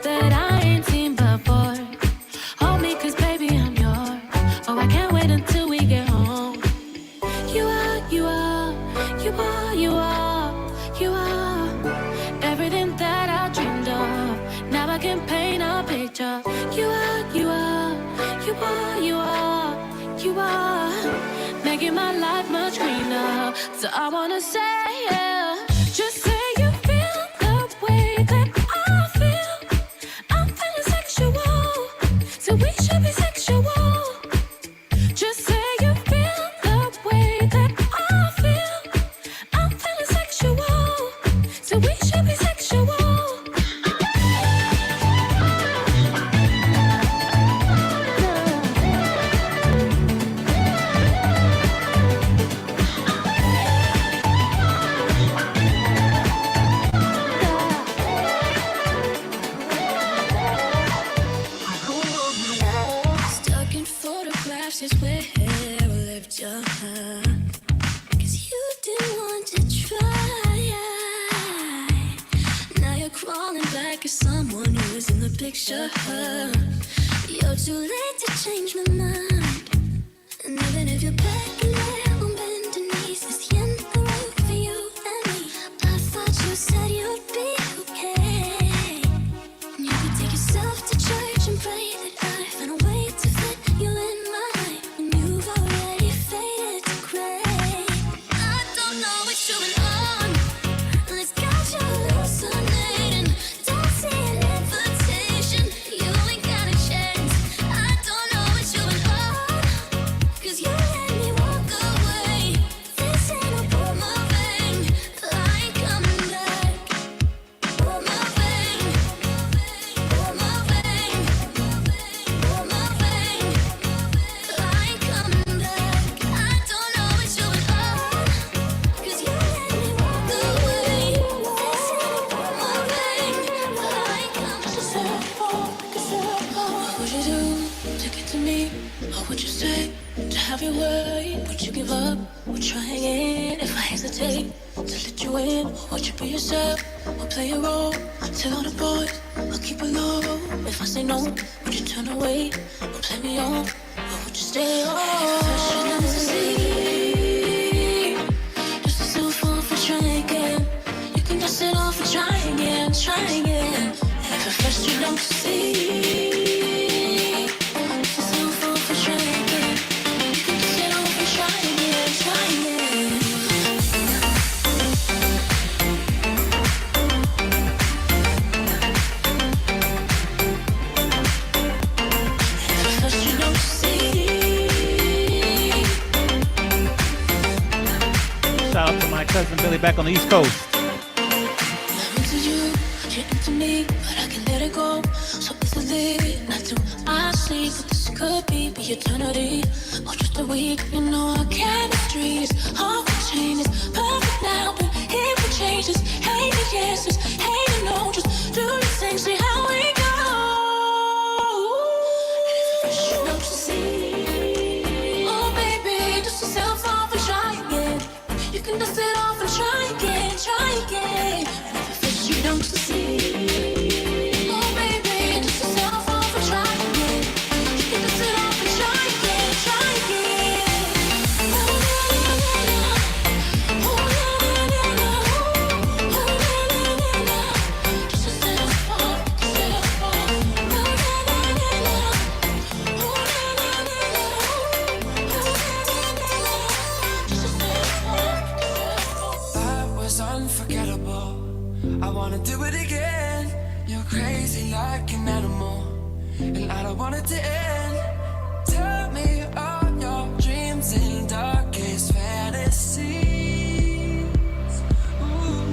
Speaker 3: that I ain't seen before. Hold me, cause baby, I'm yours. Oh, I can't wait until we get home. You are everything that I dreamed of. Now I can paint a picture. You are making my life much greener. So I wanna say, yeah, just say you feel the way that I feel. I'm feeling sexual, so we should be sexual. Just say you feel the way that I feel. I'm feeling sexual, so we should be sexual. Stuck in photographs is where I lived your heart. Cause you didn't want to try. Now you're crawling back as someone who was in the picture. You're too late to change my mind. And even if you're back in there on bending knees, it's the end of the road for you and me. I thought you said you'd be okay. You could take yourself to church and pray that I find a way to fit you in my life when you've already faded to gray. I don't know what's going on. It's got you hallucinating. Don't see an invitation. You ain't got a chance. I don't know what's going on. Cause you let me walk away. This ain't no boomerang. I ain't coming back. Boomerang. Boomerang. Boomerang. I ain't coming back. I don't know what's going on. Cause you let me walk away. This ain't no boomerang. I ain't coming back. What would you do to get to me? What would you say to have your way? Would you give up? Would try again if I hesitate to let you in? Or would you be yourself? Or play a role? Tell all the boys I'll keep it low. If I say no, would you turn away? Or play me on? Or would you stay on? If I should see, just a still fall for trying again. You can dust it off and try again, try again. If at first you don't see.
Speaker 1: Cousin Billy back on the East Coast.
Speaker 4: I'm into you, you're into me, but I can't let it go so easily. Not to I see, but this could be eternity or just a week. You know our chemistry is hard to change. It's perfect now, but it will change. Just hate the yeses, hate the no. Just do your thing, see how we go. And if it's fresh, you know to see. Oh baby, dust yourself off and try again. You can dust it off and try again, try again. And if it's fresh, you know to see. Oh baby, dust yourself off and try again. You can dust it off and try again, try again. Oh na na na na, oh na na na na, oh na na na na. Dust yourself off, dust yourself off. Oh na na na na, oh na na na na, oh na na na. Dust yourself off, dust yourself off.
Speaker 3: That was unforgettable. I wanna do it again. You're crazy like an animal, and I don't want it to end. Tell me all your dreams and darkest fantasies. Ooh.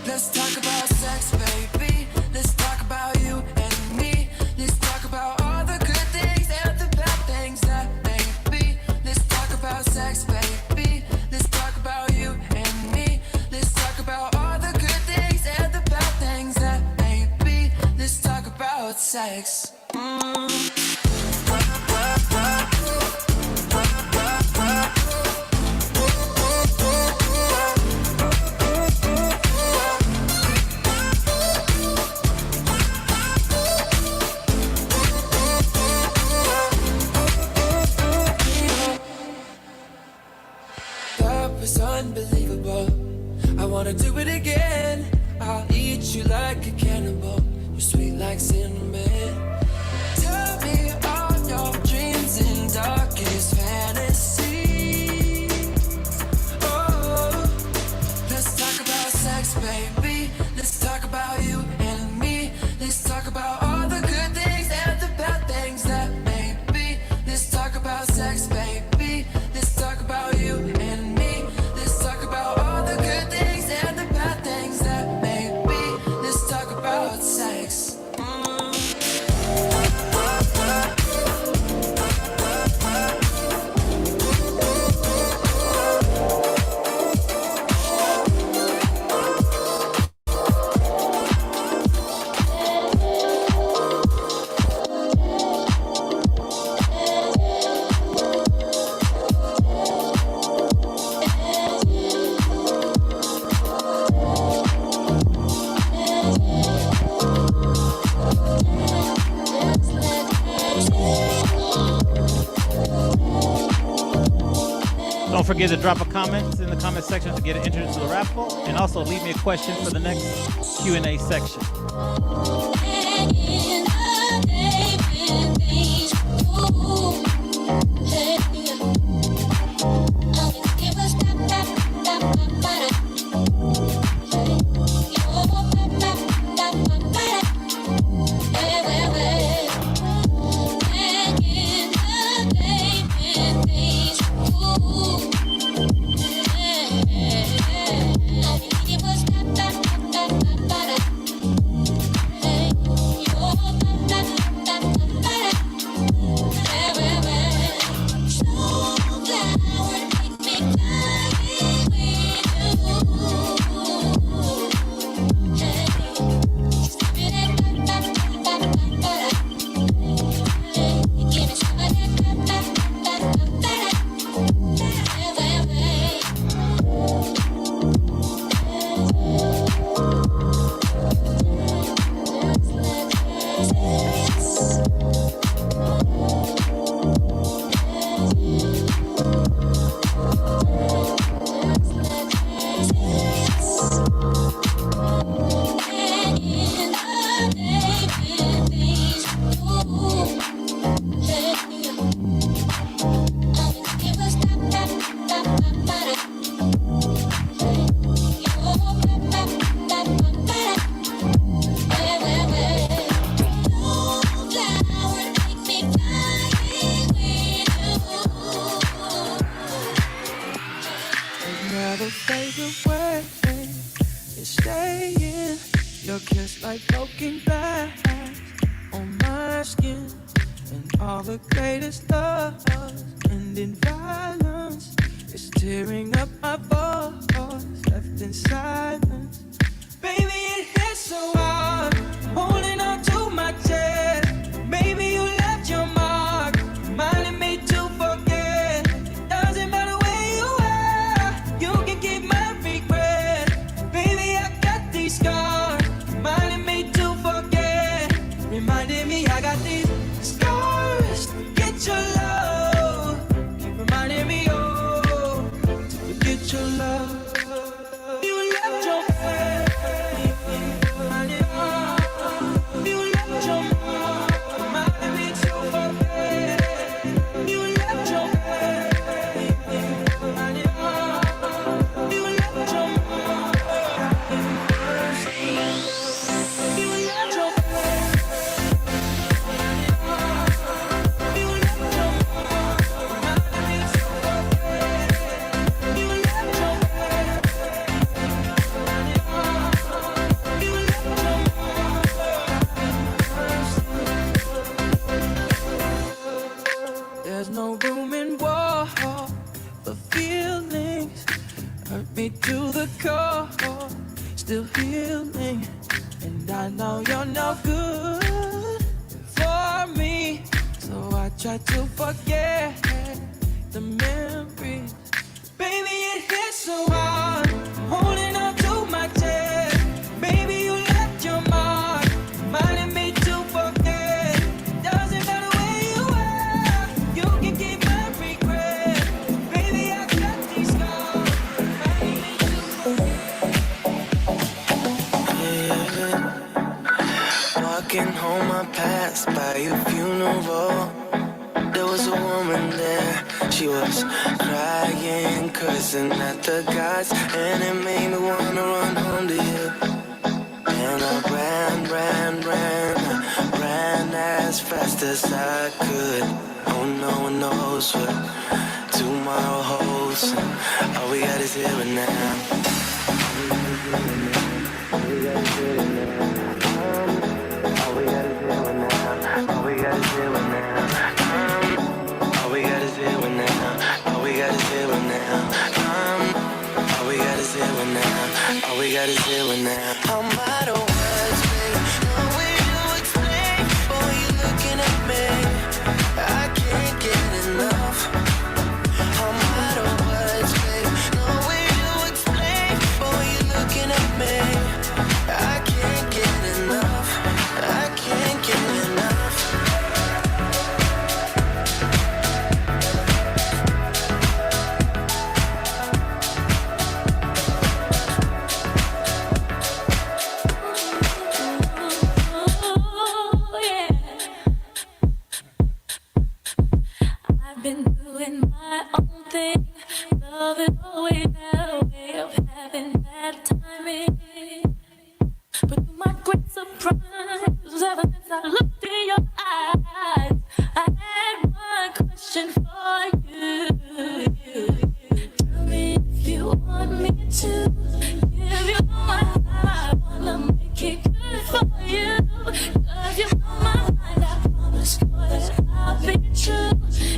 Speaker 3: Let's talk about sex, baby. Let's talk about you and me. Let's talk about all the good things and the bad things that may be. Let's talk about sex, baby. Let's talk about you and me. Let's talk about all the good things and the bad things that may be. Let's talk about sex. That was unbelievable. I wanna do it again. I'll eat you like a cannibal. You're sweet like cinnamon. Tell me all your dreams and darkest fantasies. Oh, let's talk about sex, baby. Let's talk about you and me. Let's talk about all the good things and the bad things that may be. Let's talk about sex, baby. Let's talk about you and me. Let's talk about all the good things and the bad things that may be. Let's talk about sex.
Speaker 1: Don't forget to drop a comment in the comment section to get entered into the raffle, and also leave me a question for the next Q&A section.
Speaker 3: like broken glass on my skin, and all the greatest loves end in violence. It's tearing up my voice, left in silence. Baby, it hits so hard, holding on to my chest. Maybe you left your mark, reminding me to forget. It doesn't matter where you are, you can keep my regret. Baby, I got these scars, reminding me to forget. Reminding me I got these scars to get your love. Keep reminding me, oh, to get your love. You left your face. You left your mark, reminding me to forget. You left your face. You left your mark. You left your face. You left your mark, reminding me to forget. You left your face. You left your mark. There's no room in war for feelings. Hurt me to the core, still healing. And I know you're no good for me, so I try to forget the memories. Baby, it hits so hard, holding on to my chest. Baby, you left your mark, reminding me to forget. Doesn't matter where you are, you can keep my regret. Baby, I got these scars, reminding me to forget.
Speaker 9: Walking home, I passed by your funeral. There was a woman there. She was crying, cursing at the gods, and it made me wanna run home to you. And I ran as fast as I could. Oh, no one knows what tomorrow holds. All we got is here and now. All we got is here and now. All we got is here and now. All we got is here and now. All we got is here and now. All we got is here and now. All we got is here and now. All we got is here and now. I'm out of words, babe. No way to explain. Boy, you looking at me. I can't get enough. I'm out of words, babe. No way to explain. Boy, you looking at me. I can't get enough. I can't get enough.
Speaker 4: Ooh, yeah. I've been doing my own thing. Love is always a way of having bad timing. But to my great surprise, ever since I looked in your eyes, I had one question for you. Tell me if you want me to give you all my time. I wanna make it good for you. 'Cause you know my mind, I promise you that I'll be true.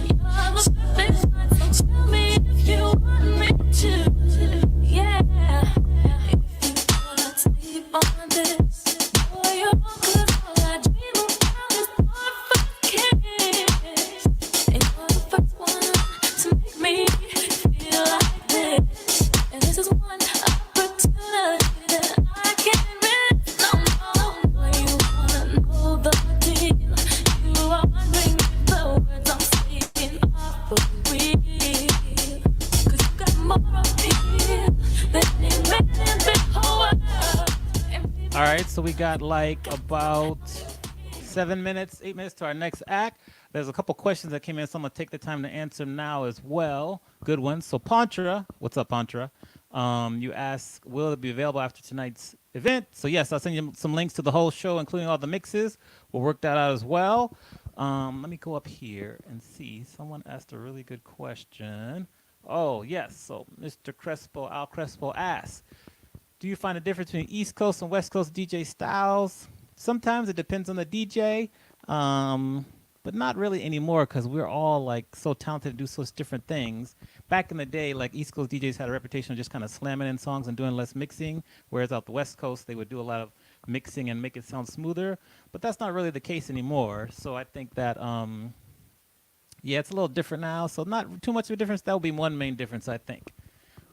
Speaker 4: You're the perfect one, so tell me if you want me to. Yeah. If you wanna sleep on this, boy, you're all 'cause all I dream about is our first kiss. And you're the first one to make me feel like this. And this is one opportunity that I can't miss. No, no, boy, you wanna know the deal. You are wondering if the words I'm speaking are for real. 'Cause you got more appeal than any man in the whole world.
Speaker 1: All right, so we got like about 8 minutes to our next act. There's a couple questions that came in, so I'm gonna take the time to answer now as well. Good ones. So Pantra, what's up, Pantra? You ask, will it be available after tonight's event? So yes, I'll send you some links to the whole show, including all the mixes. We'll work that out as well. Let me go up here and see. Someone asked a really good question. Oh yes, so Mr. Crespo, Al Crespo asks, Do you find a difference between East Coast and West Coast DJ styles? Sometimes it depends on the DJ, but not really anymore because we're all like so talented to do such different things. Back in the day, like East Coast DJs had a reputation of just kind of slamming in songs and doing less mixing, whereas out the West Coast they would do a lot of mixing and make it sound smoother. But that's not really the case anymore. So I think that yeah, it's a little different now. So not too much of a difference. That would be one main difference, I think.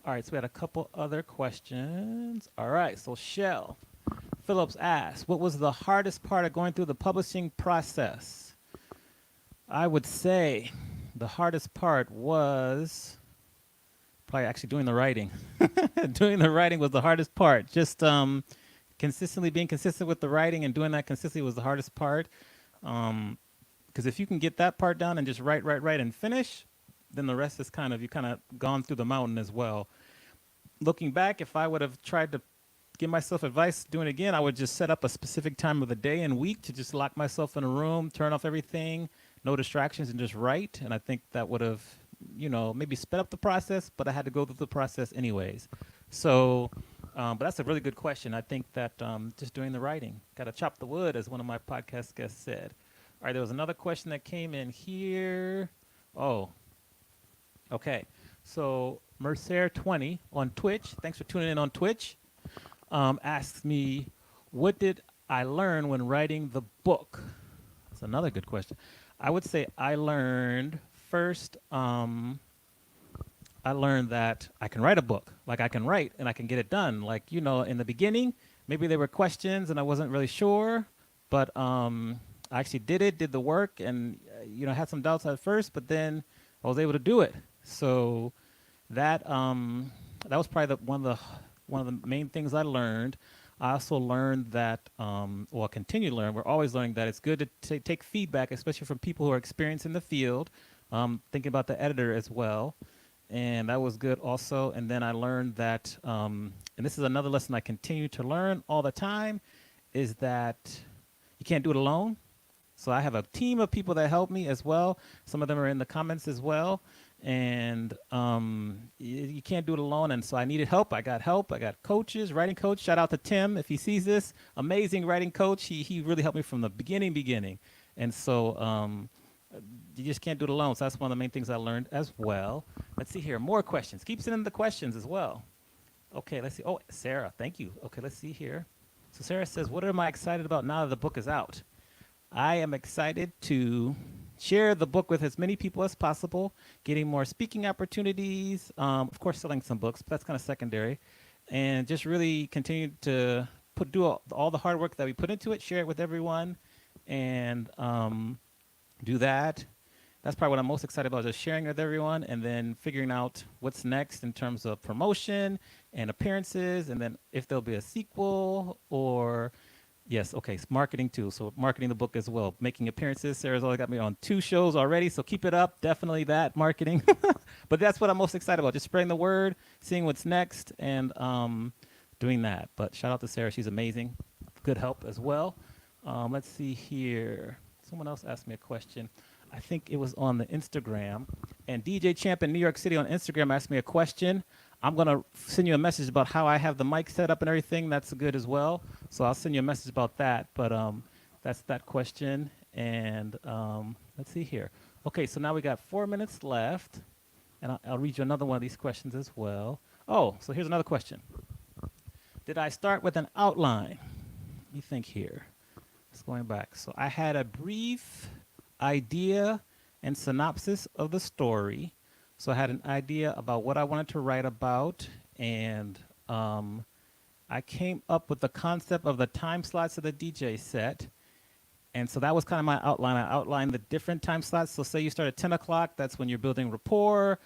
Speaker 1: All right, so we had a couple other questions. All right, so Shell Phillips asked, what was the hardest part of going through the publishing process? I would say the hardest part was probably actually doing the writing. Doing the writing was the hardest part. Just consistently being consistent with the writing and doing that consistently was the hardest part. Because if you can get that part down and just write and finish, then the rest is kind of, you kind of gone through the mountain as well. Looking back, if I would have tried to give myself advice doing it again, I would just set up a specific time of the day and week to just lock myself in a room, turn off everything, no distractions, and just write. And I think that would have, you know, maybe sped up the process, but I had to go through the process anyways. So, but that's a really good question. I think that just doing the writing, got to chop the wood, as one of my podcast guests said. All right, there was another question that came in here. Oh, okay. So Mercer20 on Twitch, thanks for tuning in on Twitch, asks me, what did I learn when writing the book? That's another good question. I would say I learned first, I learned that I can write a book. Like I can write and I can get it done. Like, you know, in the beginning, maybe there were questions and I wasn't really sure, but I actually did the work and, you know, had some doubts at first, but then I was able to do it. So that was probably one of the main things I learned. I also learned that, well, continue to learn. We're always learning that it's good to take feedback, especially from people who are experienced in the field. Thinking about the editor as well, and that was good also. And then I learned that, and this is another lesson I continue to learn all the time, is that you can't do it alone. So I have a team of people that help me as well. Some of them are in the comments as well. And you can't do it alone. And so I needed help. I got coaches, writing coach. Shout out to Tim if he sees this. Amazing writing coach. He really helped me from the beginning. And so you just can't do it alone. So that's one of the main things I learned as well. Let's see here. More questions. Keep sending the questions as well. Okay, let's see. Oh, Sarah, thank you. Okay, let's see here. So Sarah says, what am I excited about now that the book is out? I am excited to share the book with as many people as possible, getting more speaking opportunities, of course, selling some books, but that's kind of secondary, and just really continue to do all the hard work that we put into it, share it with everyone, and do that. That's probably what I'm most excited about, just sharing it with everyone and then figuring out what's next in terms of promotion and appearances, and then if there'll be a sequel or... Yes, okay, it's marketing too. So marketing the book as well. Making appearances. Sarah's already got me on 2 shows already, so keep it up. Definitely that, marketing. But that's what I'm most excited about, just spreading the word, seeing what's next, and doing that. But shout out to Sarah. She's amazing. Good help as well. Let's see here. Someone else asked me a question. I think it was on the Instagram. And DJ Champ in New York City on Instagram asked me a question. I'm going to send you a message about how I have the mic set up and everything. That's good as well. So I'll send you a message about that. But that's that question. And let's see here. Okay, so now we got 4 minutes left. And I'll read you another one of these questions as well. Oh, so here's another question. Did I start with an outline? Let me think here. Just going back. So I had a brief idea and synopsis of the story. So I had an idea about what I wanted to write about, and I came up with the concept of the time slots of the DJ set. And so that was kind of my outline. I outlined the different time slots. So say you start at 10 o'clock, that's when you're building rapport,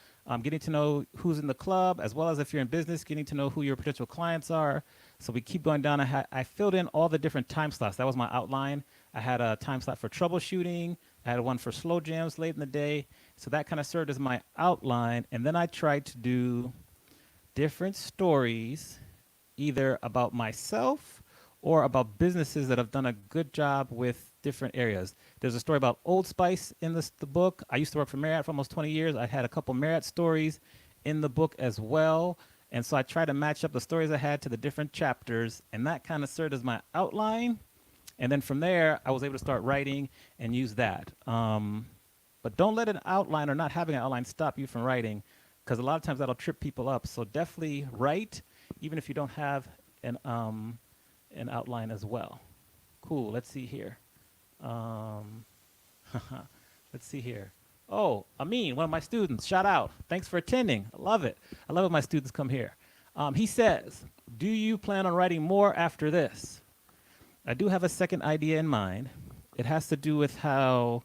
Speaker 1: getting to know who's in the club, as well as if you're in business, getting to know who your potential clients are. So we keep going down. I filled in all the different time slots. That was my outline. I had a time slot for troubleshooting. I had one for slow jams late in the day. So that kind of served as my outline. And then I tried to do different stories, either about myself or about businesses that have done a good job with different areas. There's a story about Old Spice in the book. I used to work for Marriott for almost 20 years. I had a couple Marriott stories in the book as well. And so I tried to match up the stories I had to the different chapters, and that kind of served as my outline. And then from there, I was able to start writing and use that. But don't let an outline or not having an outline stop you from writing, because a lot of times that'll trip people up. So definitely write, even if you don't have an outline as well. Cool. Let's see here. Let's see here. Oh, Amin, one of my students. Shout out. Thanks for attending. I love it. I love when my students come here. He says, do you plan on writing more after this? I do have a second idea in mind. It has to do with how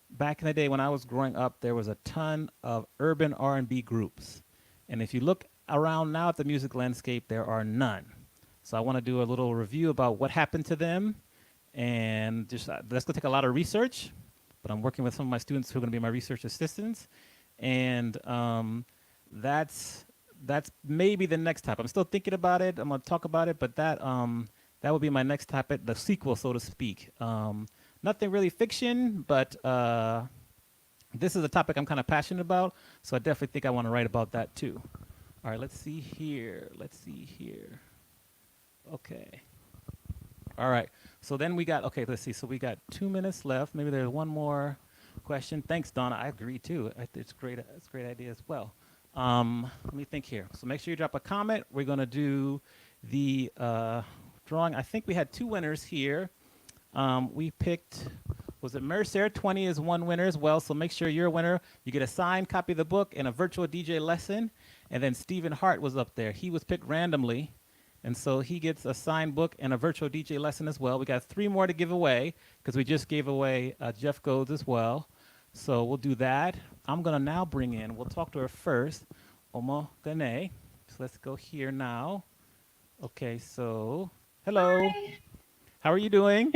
Speaker 1: back in the day when I was growing up, there was a ton of urban R&B groups. And if you look around now at the music landscape, there are none. So I want to do a little review about what happened to them. And just that's going to take a lot of research. But I'm working with some of my students who are going to be my research assistants. And that's maybe the next type. I'm still thinking about it. I'm going to talk about it. But that would be my next topic, the sequel, so to speak. Nothing really fiction, but this is a topic I'm kind of passionate about, so I definitely think I want to write about that too. All right, let's see here. Okay. All right, so then we got, okay, let's see. So we got 2 minutes left. Maybe there's one more question. Thanks, Donna. I agree too. It's great. It's a great idea as well. Let me think here. So make sure you drop a comment. We're going to do the drawing. I think we had 2 winners here. We picked, was it Mercer? 20 is one winner as well, so make sure you're a winner. You get a signed copy of the book and a virtual DJ lesson. And then Stephen Hart was up there. He was picked randomly, and so he gets a signed book and a virtual DJ lesson as well. We got 3 more to give away because we just gave away Jeff Godes as well. So we'll do that. I'm going to now bring in, we'll talk to her first, Omoghéné. So let's go here now. Okay, so hello.
Speaker 10: Hi.
Speaker 1: How are you doing?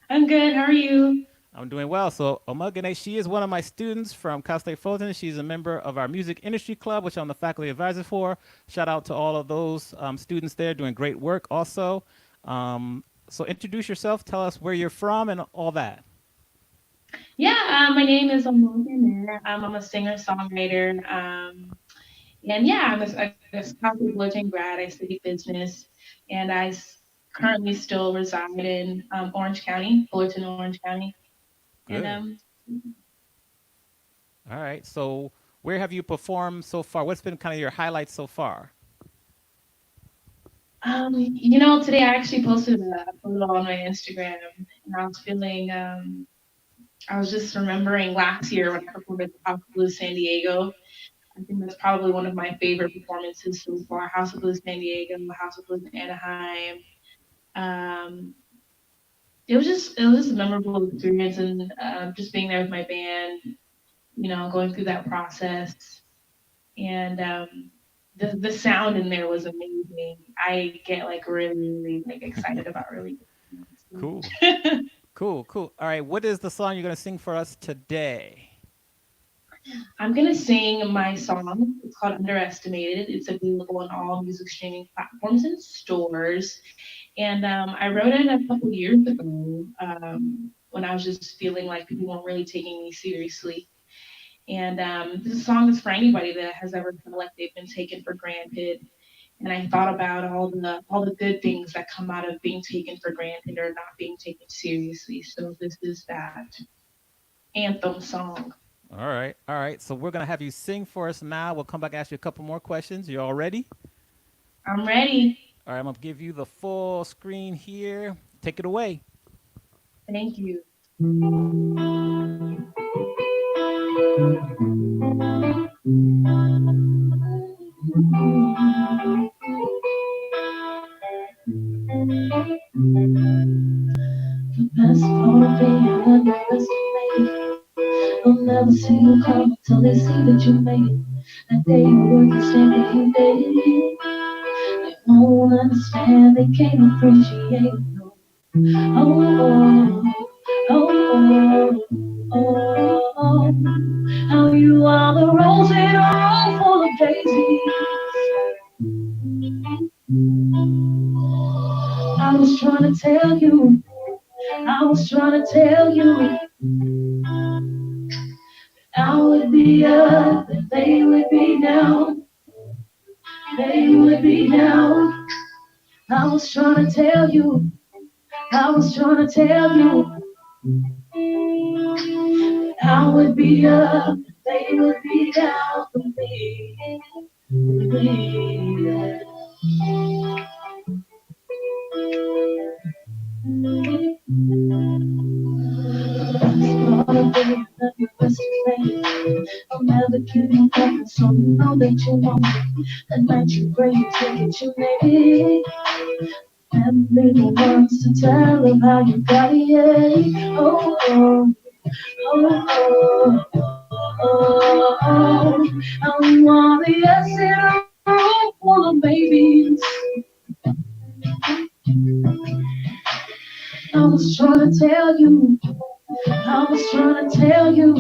Speaker 10: I'm good. How are you?
Speaker 1: I'm doing well. So Omoghéné, she is one of my students from Cal State Fulton. She's a member of our music industry club, which I'm the faculty advisor for. Shout out to all of those students there doing great work also. So introduce yourself, tell us where you're from and all that.
Speaker 10: Yeah, my name is Omoghéné. I'm a singer-songwriter. And yeah, I'm a Cal State grad. I study business, and currently still reside in Orange County, Fullerton, Orange County.
Speaker 1: Good.
Speaker 10: And
Speaker 1: All right. So where have you performed so far? What's been kind of your highlights so far?
Speaker 10: today I actually posted a photo on my Instagram, and I was feeling, I was just remembering last year when I performed at the House of Blues San Diego. I think that's probably one of my favorite performances so far. House of Blues San Diego, House of Blues Anaheim. It was just a memorable experience, and just being there with my band, going through that process, and the sound in there was amazing. I get really like excited about really
Speaker 1: Cool. Cool. All right. What is the song you're going to sing for us today?
Speaker 10: I'm gonna sing my song. It's called Underestimated. It's available on all music streaming platforms and stores. And I wrote it a couple years ago when I was just feeling like people weren't really taking me seriously. And this song is for anybody that has ever felt like they've been taken for granted. And I thought about all the good things that come out of being taken for granted or not being taken seriously. So this is that anthem song.
Speaker 1: All right. So we're going to have you sing for us now. We'll come back and ask you a couple more questions. You all ready?
Speaker 10: I'm ready.
Speaker 1: All right, I'm going to give you the full screen here. Take it away.
Speaker 10: Thank you. The best part of being underestimated. They'll never see you come till they see that you made it. That day you work and stand that you did. They won't understand, they can't appreciate it. No. Oh, how you are the rose in a room full of daisies. I was trying to tell you, I would be up and they would be down. down. I was trying to tell you, I was trying to tell you, I would be up, they would be down for me. I'll never give you up, so you know that you want me. The night you pray, you take it, you maybe. And be the ones to tell them how you got it, yeah. Oh, oh, oh, oh, oh. I want the yes in a room full of babies. I was trying to tell you, I was trying to tell you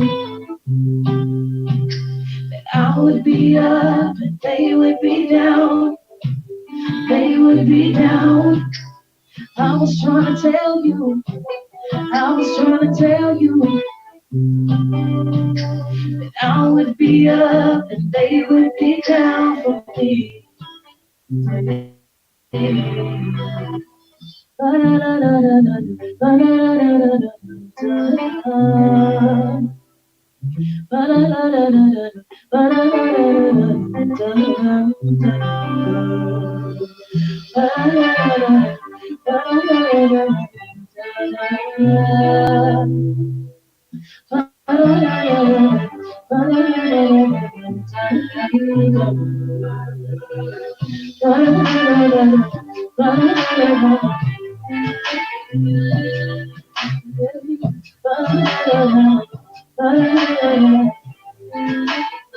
Speaker 10: that I would be up and they would be down. They would be down. I was trying to tell you, I was trying to tell you that I would be up and they would be down for me.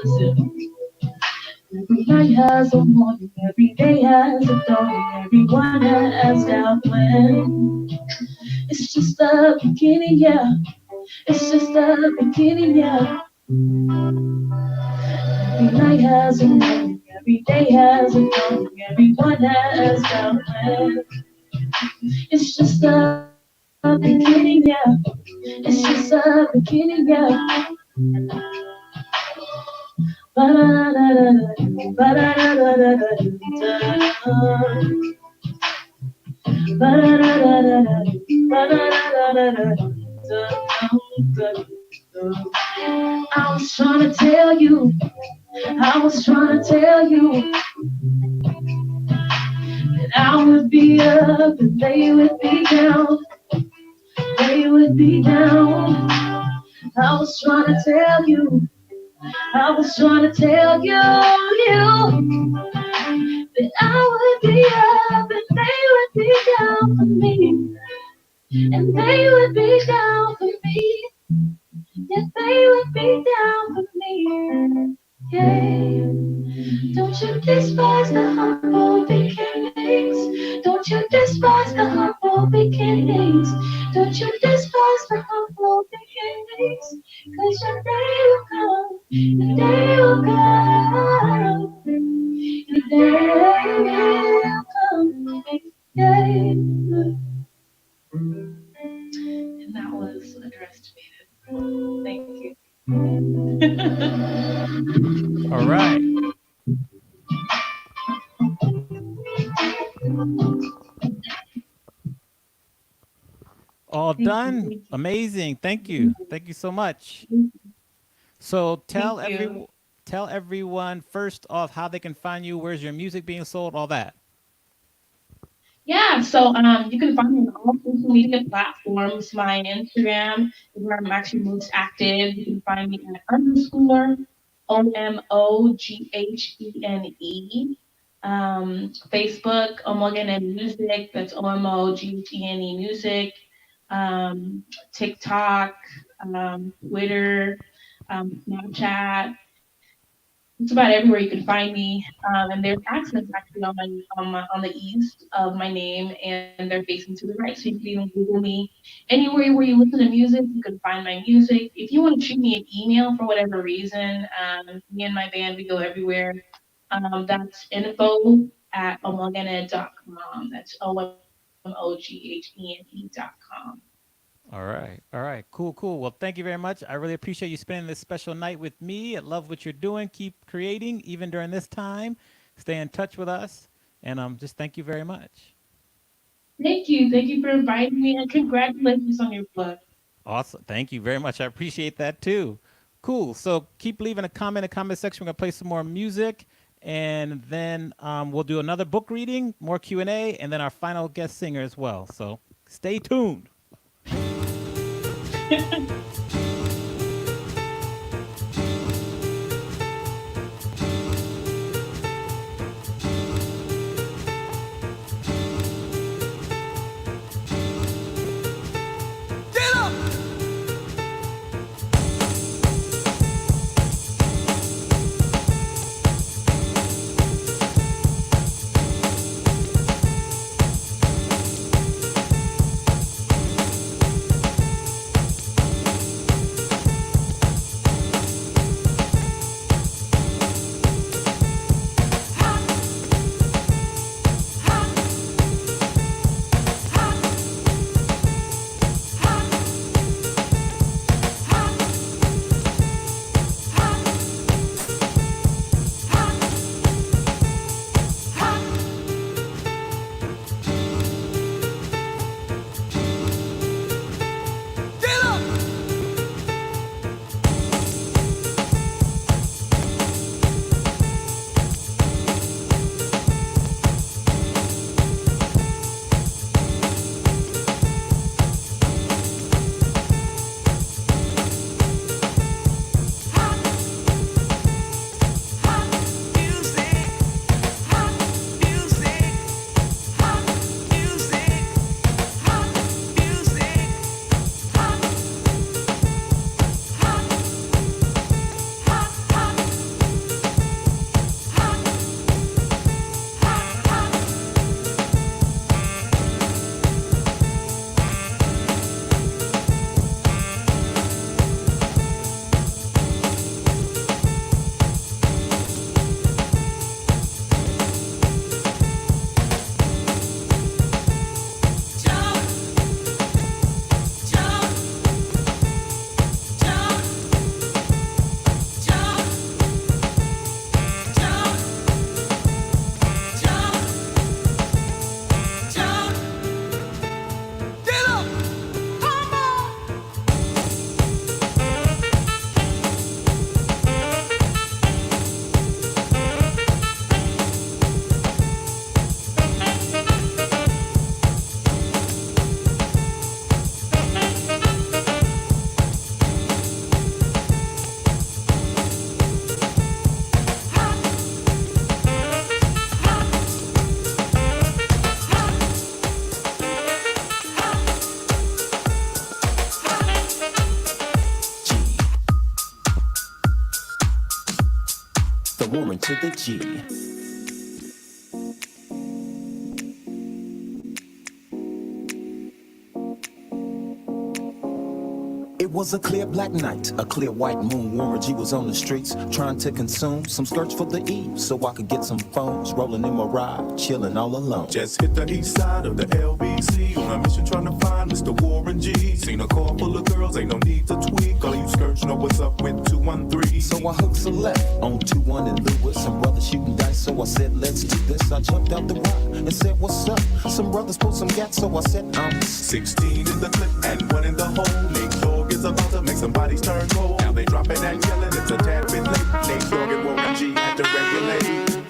Speaker 10: Listen. Every night has a morning, every day has a dawning, everyone has doubt when. It's just the beginning, yeah. It's just the beginning, yeah. Every night has a morning, every day has a dawning, everyone has doubt when. It's just the beginning, yeah. It's just the beginning, yeah. I was trying to tell you, I was trying to tell you that I would be up and they would be down. They would be down. I was trying to tell you, I was trying to tell you, that I would be up and they would be down for me. And they would be down for me. Yeah, they would be down for me. Yeah. Don't you despise the humble beginnings. Don't you despise the humble beginnings. Don't you despise the humble beginnings. 'Cause your day will come. Your day will come. Your day will come. Yeah. And that was underestimated. Thank you.
Speaker 1: All right. All
Speaker 10: Thank you.
Speaker 1: done.
Speaker 10: Thank you.
Speaker 1: Amazing. Thank you. Thank you so much. So
Speaker 10: Thank you.
Speaker 1: tell everyone first off how they can find you, where's your music being sold, all that.
Speaker 10: Yeah, so you can find me on all social media platforms. My Instagram is where I'm actually most active. You can find me at underscore OMOGHENE. Facebook, Omoghéné Music, that's OMOGHENE Music. TikTok, Twitter, Snapchat. It's about everywhere you can find me. And there's accents actually on the east of my name, and they're facing to the right. So you can even Google me. Anywhere where you listen to music, you can find my music. If you want to shoot me an email for whatever reason, me and my band, we go everywhere. That's info at omogene.com. That's OMOGHENE.com.
Speaker 1: All right. All right. Cool, cool. Well, thank you very much. I really appreciate you spending this special night with me. I love what you're doing. Keep creating even during this time. Stay in touch with us. And just thank you very much.
Speaker 10: Thank you. Thank you for inviting me, and congratulations on your book.
Speaker 1: Awesome. Thank you very much. I appreciate that too. Cool. So keep leaving a comment in the comment section. We're gonna play some more music, and then we'll do another book reading, more Q&A, and then our final guest singer as well. So stay tuned.
Speaker 11: Warren to the G. It was a clear black night, a clear white moon. Warren G was on the streets trying to consume some skirts for the eve so I could get some phones. Rolling in my ride, chilling all alone.
Speaker 12: Just hit the east side of the LBC on a mission trying to find Mr. Warren G. Seen a car full of girls, ain't no need to tweak. All you skirts know what's up with 213.
Speaker 11: So I hooked a left on 21 and Lewis. Some brothers shooting dice, so I said, let's do this. I jumped out the rock and said, what's up? Some brothers pulled some gas, so I said, I'm
Speaker 12: 16 in the clip and one in the hole. Nate Dogg is about to make some bodies turn cold. Now they dropping and yelling, it's a tad bit late. Nate Dogg and Warren G had to regulate.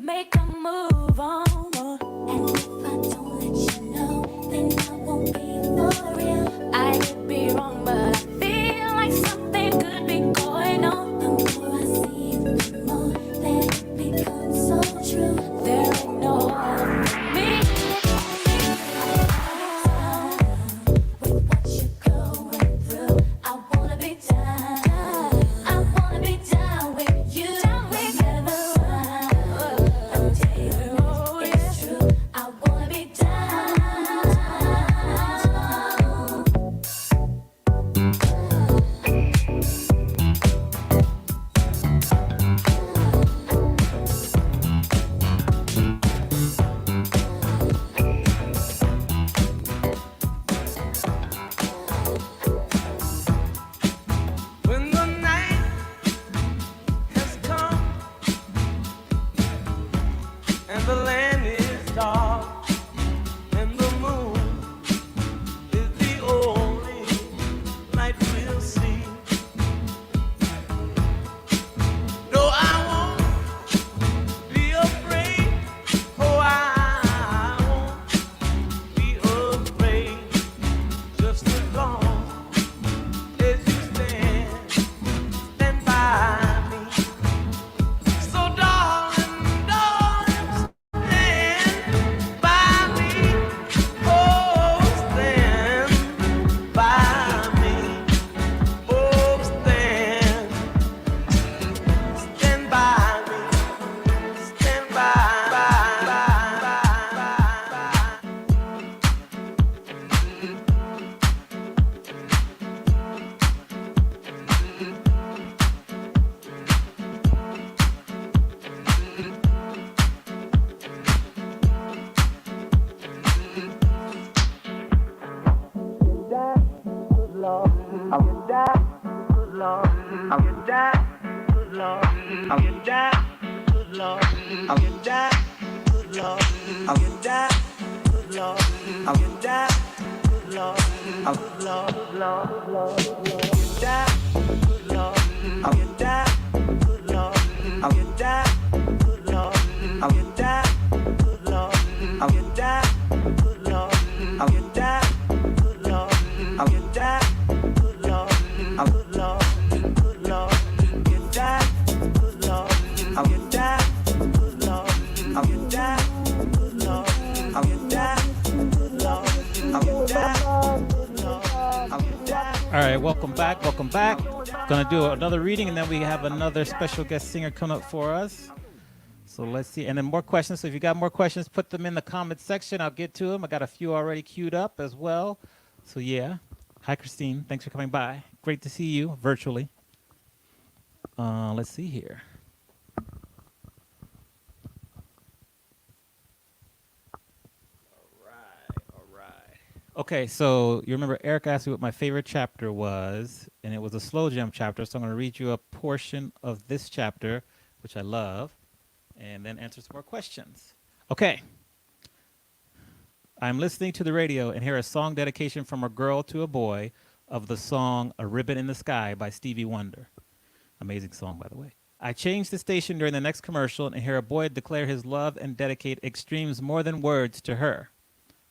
Speaker 4: Make a move on, and if I don't let you know. then I won't be for real. I could be wrong, but I feel like something could be going on. The more I see it, the more that it becomes so true. There ain't no hope for me. With what you're going through, I wanna be down. I wanna be down with you. Never I'll tell you it's true. I wanna be down.
Speaker 9: When the night has come and the land is dark and the moon is the only light we'll see. No, I won't be afraid. Oh, I won't be afraid. Just as long as you stand by me. So darling, darling, stand by me. Oh, stand by me. Oh, stand by me. Stand
Speaker 1: All right, welcome back. Welcome back. Gonna do another reading, and then we have another special guest singer coming up for us. So let's see, and then more questions. So if you got more questions, put them in the comment section. I'll get to them. I got a few already queued up as well. So yeah, hi Christine, thanks for coming by. Great to see you virtually. Let's see here. All right. Okay, so you remember Eric asked me what my favorite chapter was, and it was a slow jam chapter. So I'm going to read you a portion of this chapter, which I love, and then answer some more questions. Okay. I'm listening to the radio and hear a song dedication from a girl to a boy of the song A Ribbon in the Sky by Stevie Wonder. Amazing song, by the way. I change the station during the next commercial and hear a boy declare his love and dedicate extremes more than words to her.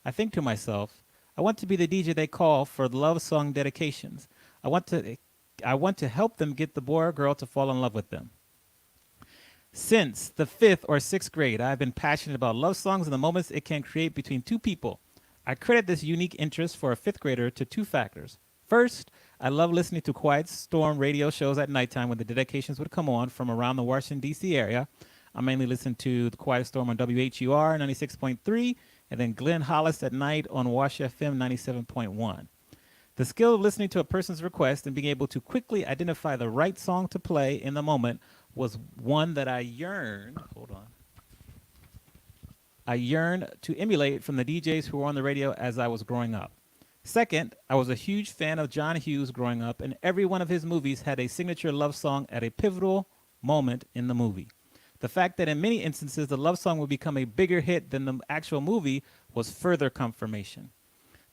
Speaker 1: I think to myself, I want to be the DJ they call for love song dedications. I want to help them get the boy or girl to fall in love with them. Since the 5th or 6th grade, I've been passionate about love songs and the moments it can create between two people. I credit this unique interest for a 5th grader to two factors. First, I love listening to Quiet Storm radio shows at nighttime when the dedications would come on from around the Washington, D.C. area. I mainly listen to the Quiet Storm on WHUR 96.3 and then Glenn Hollis at night on Wash FM 97.1. The skill of listening to a person's request and being able to quickly identify the right song to play in the moment was one that I yearned to emulate from the DJs who were on the radio as I was growing up. Second, I was a huge fan of John Hughes growing up, and every one of his movies had a signature love song at a pivotal moment in the movie. The fact that in many instances the love song would become a bigger hit than the actual movie was further confirmation.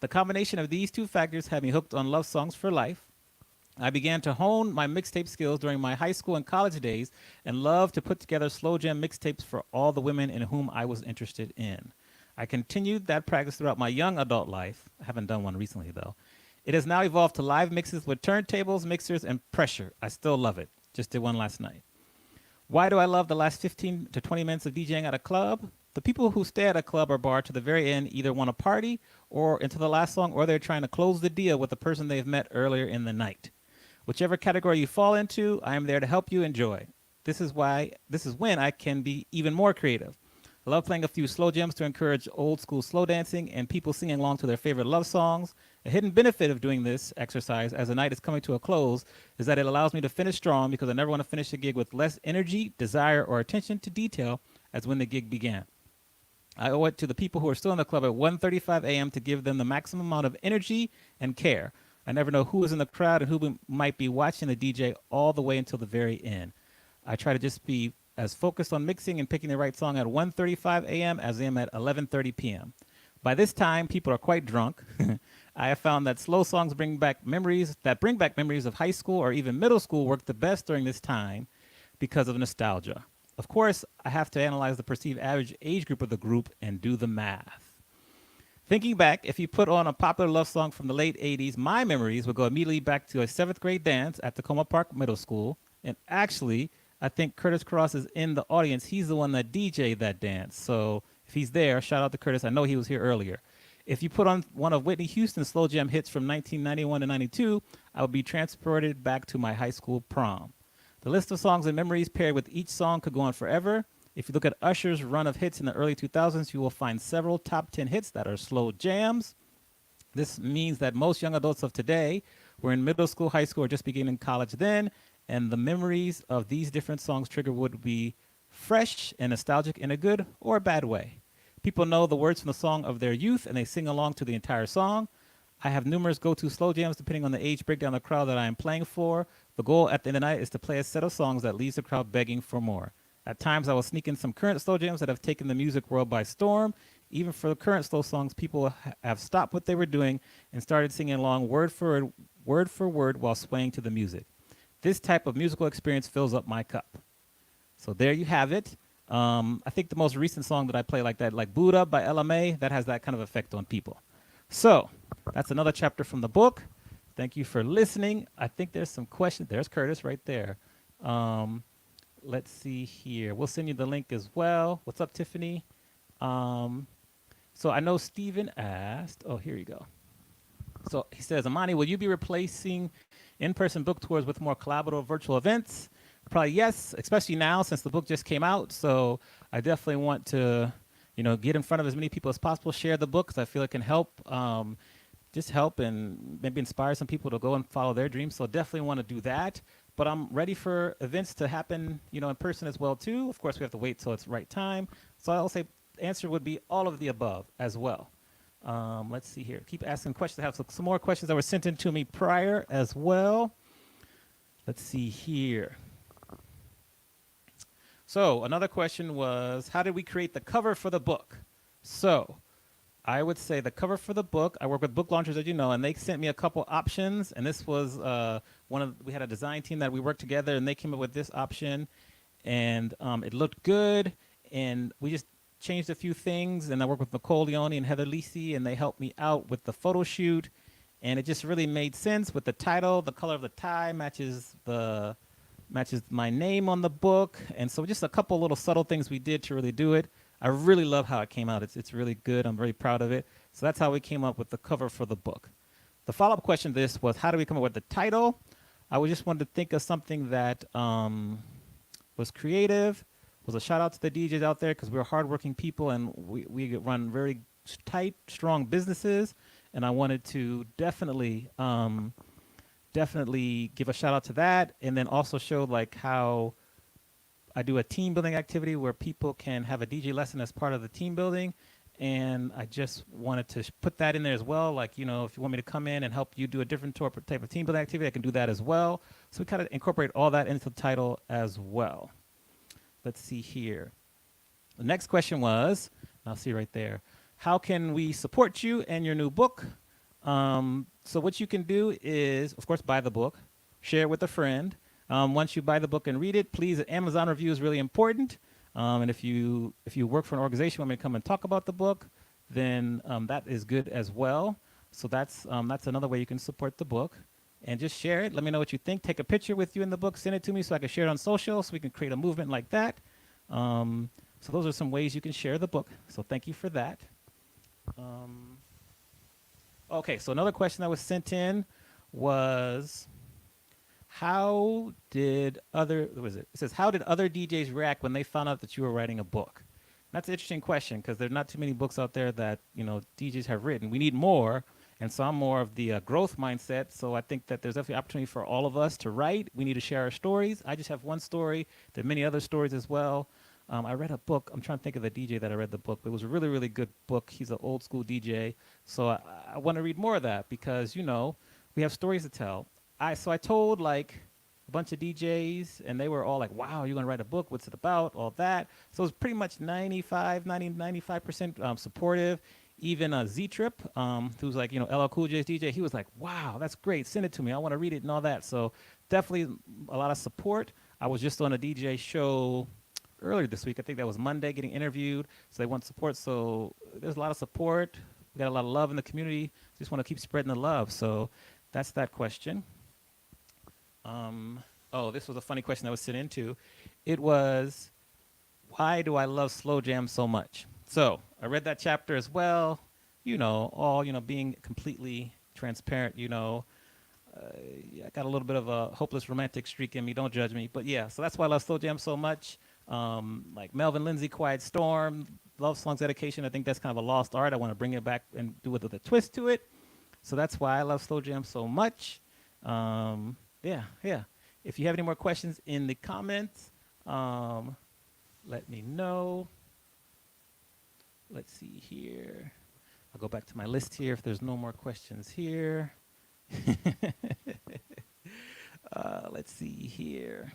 Speaker 1: The combination of these two factors had me hooked on love songs for life. I began to hone my mixtape skills during my high school and college days and loved to put together slow jam mixtapes for all the women in whom I was interested in. I continued that practice throughout my young adult life. I haven't done one recently, though. It has now evolved to live mixes with turntables, mixers, and pressure. I still love it. Just did one last night. Why do I love the last 15 to 20 minutes of DJing at a club? The people who stay at a club or bar to the very end either want to party or into the last song, or they're trying to close the deal with the person they've met earlier in the night. Whichever category you fall into, I am there to help you enjoy. This is when I can be even more creative. I love playing a few slow jams to encourage old school slow dancing and people singing along to their favorite love songs. A hidden benefit of doing this exercise as the night is coming to a close is that it allows me to finish strong, because I never want to finish a gig with less energy, desire, or attention to detail as when the gig began. I owe it to the people who are still in the club at 1:35 a.m. to give them the maximum amount of energy and care. I never know who is in the crowd and who might be watching the DJ all the way until the very end. I try to just be as focused on mixing and picking the right song at 1:35 a.m. as I am at 11:30 p.m. By this time, people are quite drunk. I have found that slow songs bring back memories of high school or even middle school work the best during this time because of nostalgia. Of course, I have to analyze the perceived average age group of the group and do the math. Thinking back, if you put on a popular love song from the late 80s, my memories would go immediately back to a 7th grade dance at Tacoma Park Middle School. And actually, I think Curtis Cross is in the audience. He's the one that DJ'd that dance. So if he's there, shout out to Curtis. I know he was here earlier. If you put on one of Whitney Houston's slow jam hits from 1991 to 92, I would be transported back to my high school prom. The list of songs and memories paired with each song could go on forever. If you look at Usher's run of hits in the early 2000s, you will find several top 10 hits that are slow jams. This means that most young adults of today were in middle school, high school, or just beginning college then, and the memories of these different songs triggered would be fresh and nostalgic in a good or bad way. People know the words from the song of their youth, and they sing along to the entire song. I have numerous go-to slow jams depending on the age breakdown of the crowd that I am playing for. The goal at the end of the night is to play a set of songs that leaves the crowd begging for more. At times, I will sneak in some current slow jams that have taken the music world by storm. Even for the current slow songs, people have stopped what they were doing and started singing along word for word while swaying to the music. This type of musical experience fills up my cup. So there you have it. I think the most recent song that I play like that, like Boot Up by LMA, that has that kind of effect on people. So that's another chapter from the book. Thank you for listening. I think there's some questions. There's Curtis right there. Let's see here. We'll send you the link as well. What's up, Tiffany? So I know Steven asked. Oh, here you go. So he says, Amani, will you be replacing in-person book tours with more collaborative virtual events? Probably yes, especially now since the book just came out. So I definitely want to, get in front of as many people as possible, share the book, because I feel it can help, just help and maybe inspire some people to go and follow their dreams. So definitely want to do that. But I'm ready for events to happen, in person as well too. Of course, we have to wait till it's the right time. So I'll say the answer would be all of the above as well. Let's see here. Keep asking questions. I have some more questions that were sent in to me prior as well. Let's see here. So another question was, how did we create the cover for the book? So I would say the cover for the book, I work with book launchers, as you know, and they sent me a couple options. And this was we had a design team that we worked together, and they came up with this option. And it looked good. And we just changed a few things. And I worked with Nicole Leone and Heather Lisi, and they helped me out with the photo shoot. And it just really made sense with the title. The color of the tie matches my name on the book. And so just a couple little subtle things we did to really do it. I really love how it came out. It's really good. I'm very proud of it. So that's how we came up with the cover for the book. The follow-up question to this was, how do we come up with the title? I just wanted to think of something that was creative, was a shout out to the DJs out there, because we're hardworking people and we run very tight, strong businesses. And I wanted to definitely give a shout out to that, and then also show like how I do a team building activity where people can have a DJ lesson as part of the team building. And I just wanted to put that in there as well. Like, if you want me to come in and help you do a different type of team building activity, I can do that as well. So we kind of incorporate all that into the title as well. Let's see here. The next question was, I'll see right there, how can we support you and your new book? So what you can do is, of course, buy the book, share it with a friend. Once you buy the book and read it, please, an Amazon review is really important. And if you work for an organization, want me to come and talk about the book, then that is good as well. So that's another way you can support the book. And just share it. Let me know what you think. Take a picture with you in the book. Send it to me so I can share it on social so we can create a movement like that. So those are some ways you can share the book. So thank you for that. Okay, so another question that was sent in was, how did other, what was it? It says, how did other DJs react when they found out that you were writing a book? That's an interesting question because there are not too many books out there that, DJs have written. We need more. And so I'm more of the growth mindset. So I think that there's definitely opportunity for all of us to write. We need to share our stories. I just have one story. There are many other stories as well. I read a book. I'm trying to think of the DJ that I read the book. It was a really, really good book. He's an old school DJ. So I want to read more of that because, we have stories to tell. So I told like a bunch of DJs and they were all like, wow, you're going to write a book. What's it about? All that. So it was pretty much 95% supportive. Even Z-Trip, who's like, LL Cool J's DJ, he was like, wow, that's great. Send it to me. I want to read it and all that. So definitely a lot of support. I was just on a DJ show earlier this week. I think that was Monday, getting interviewed. So they want support. So there's a lot of support. We got a lot of love in the community. Just want to keep spreading the love. So that's that question. This was a funny question that was sent into. It was, why do I love slow jam so much? So I read that chapter as well. Being completely transparent. I got a little bit of a hopeless romantic streak in me. Don't judge me. But yeah, so that's why I love slow jam so much. Like Melvin Lindsay, Quiet Storm, Love Songs Dedication. I think that's kind of a lost art. I want to bring it back and do it with a twist to it. So that's why I love slow jam so much. Yeah. If you have any more questions in the comments, let me know. Let's see here. I'll go back to my list here if there's no more questions here. Let's see here.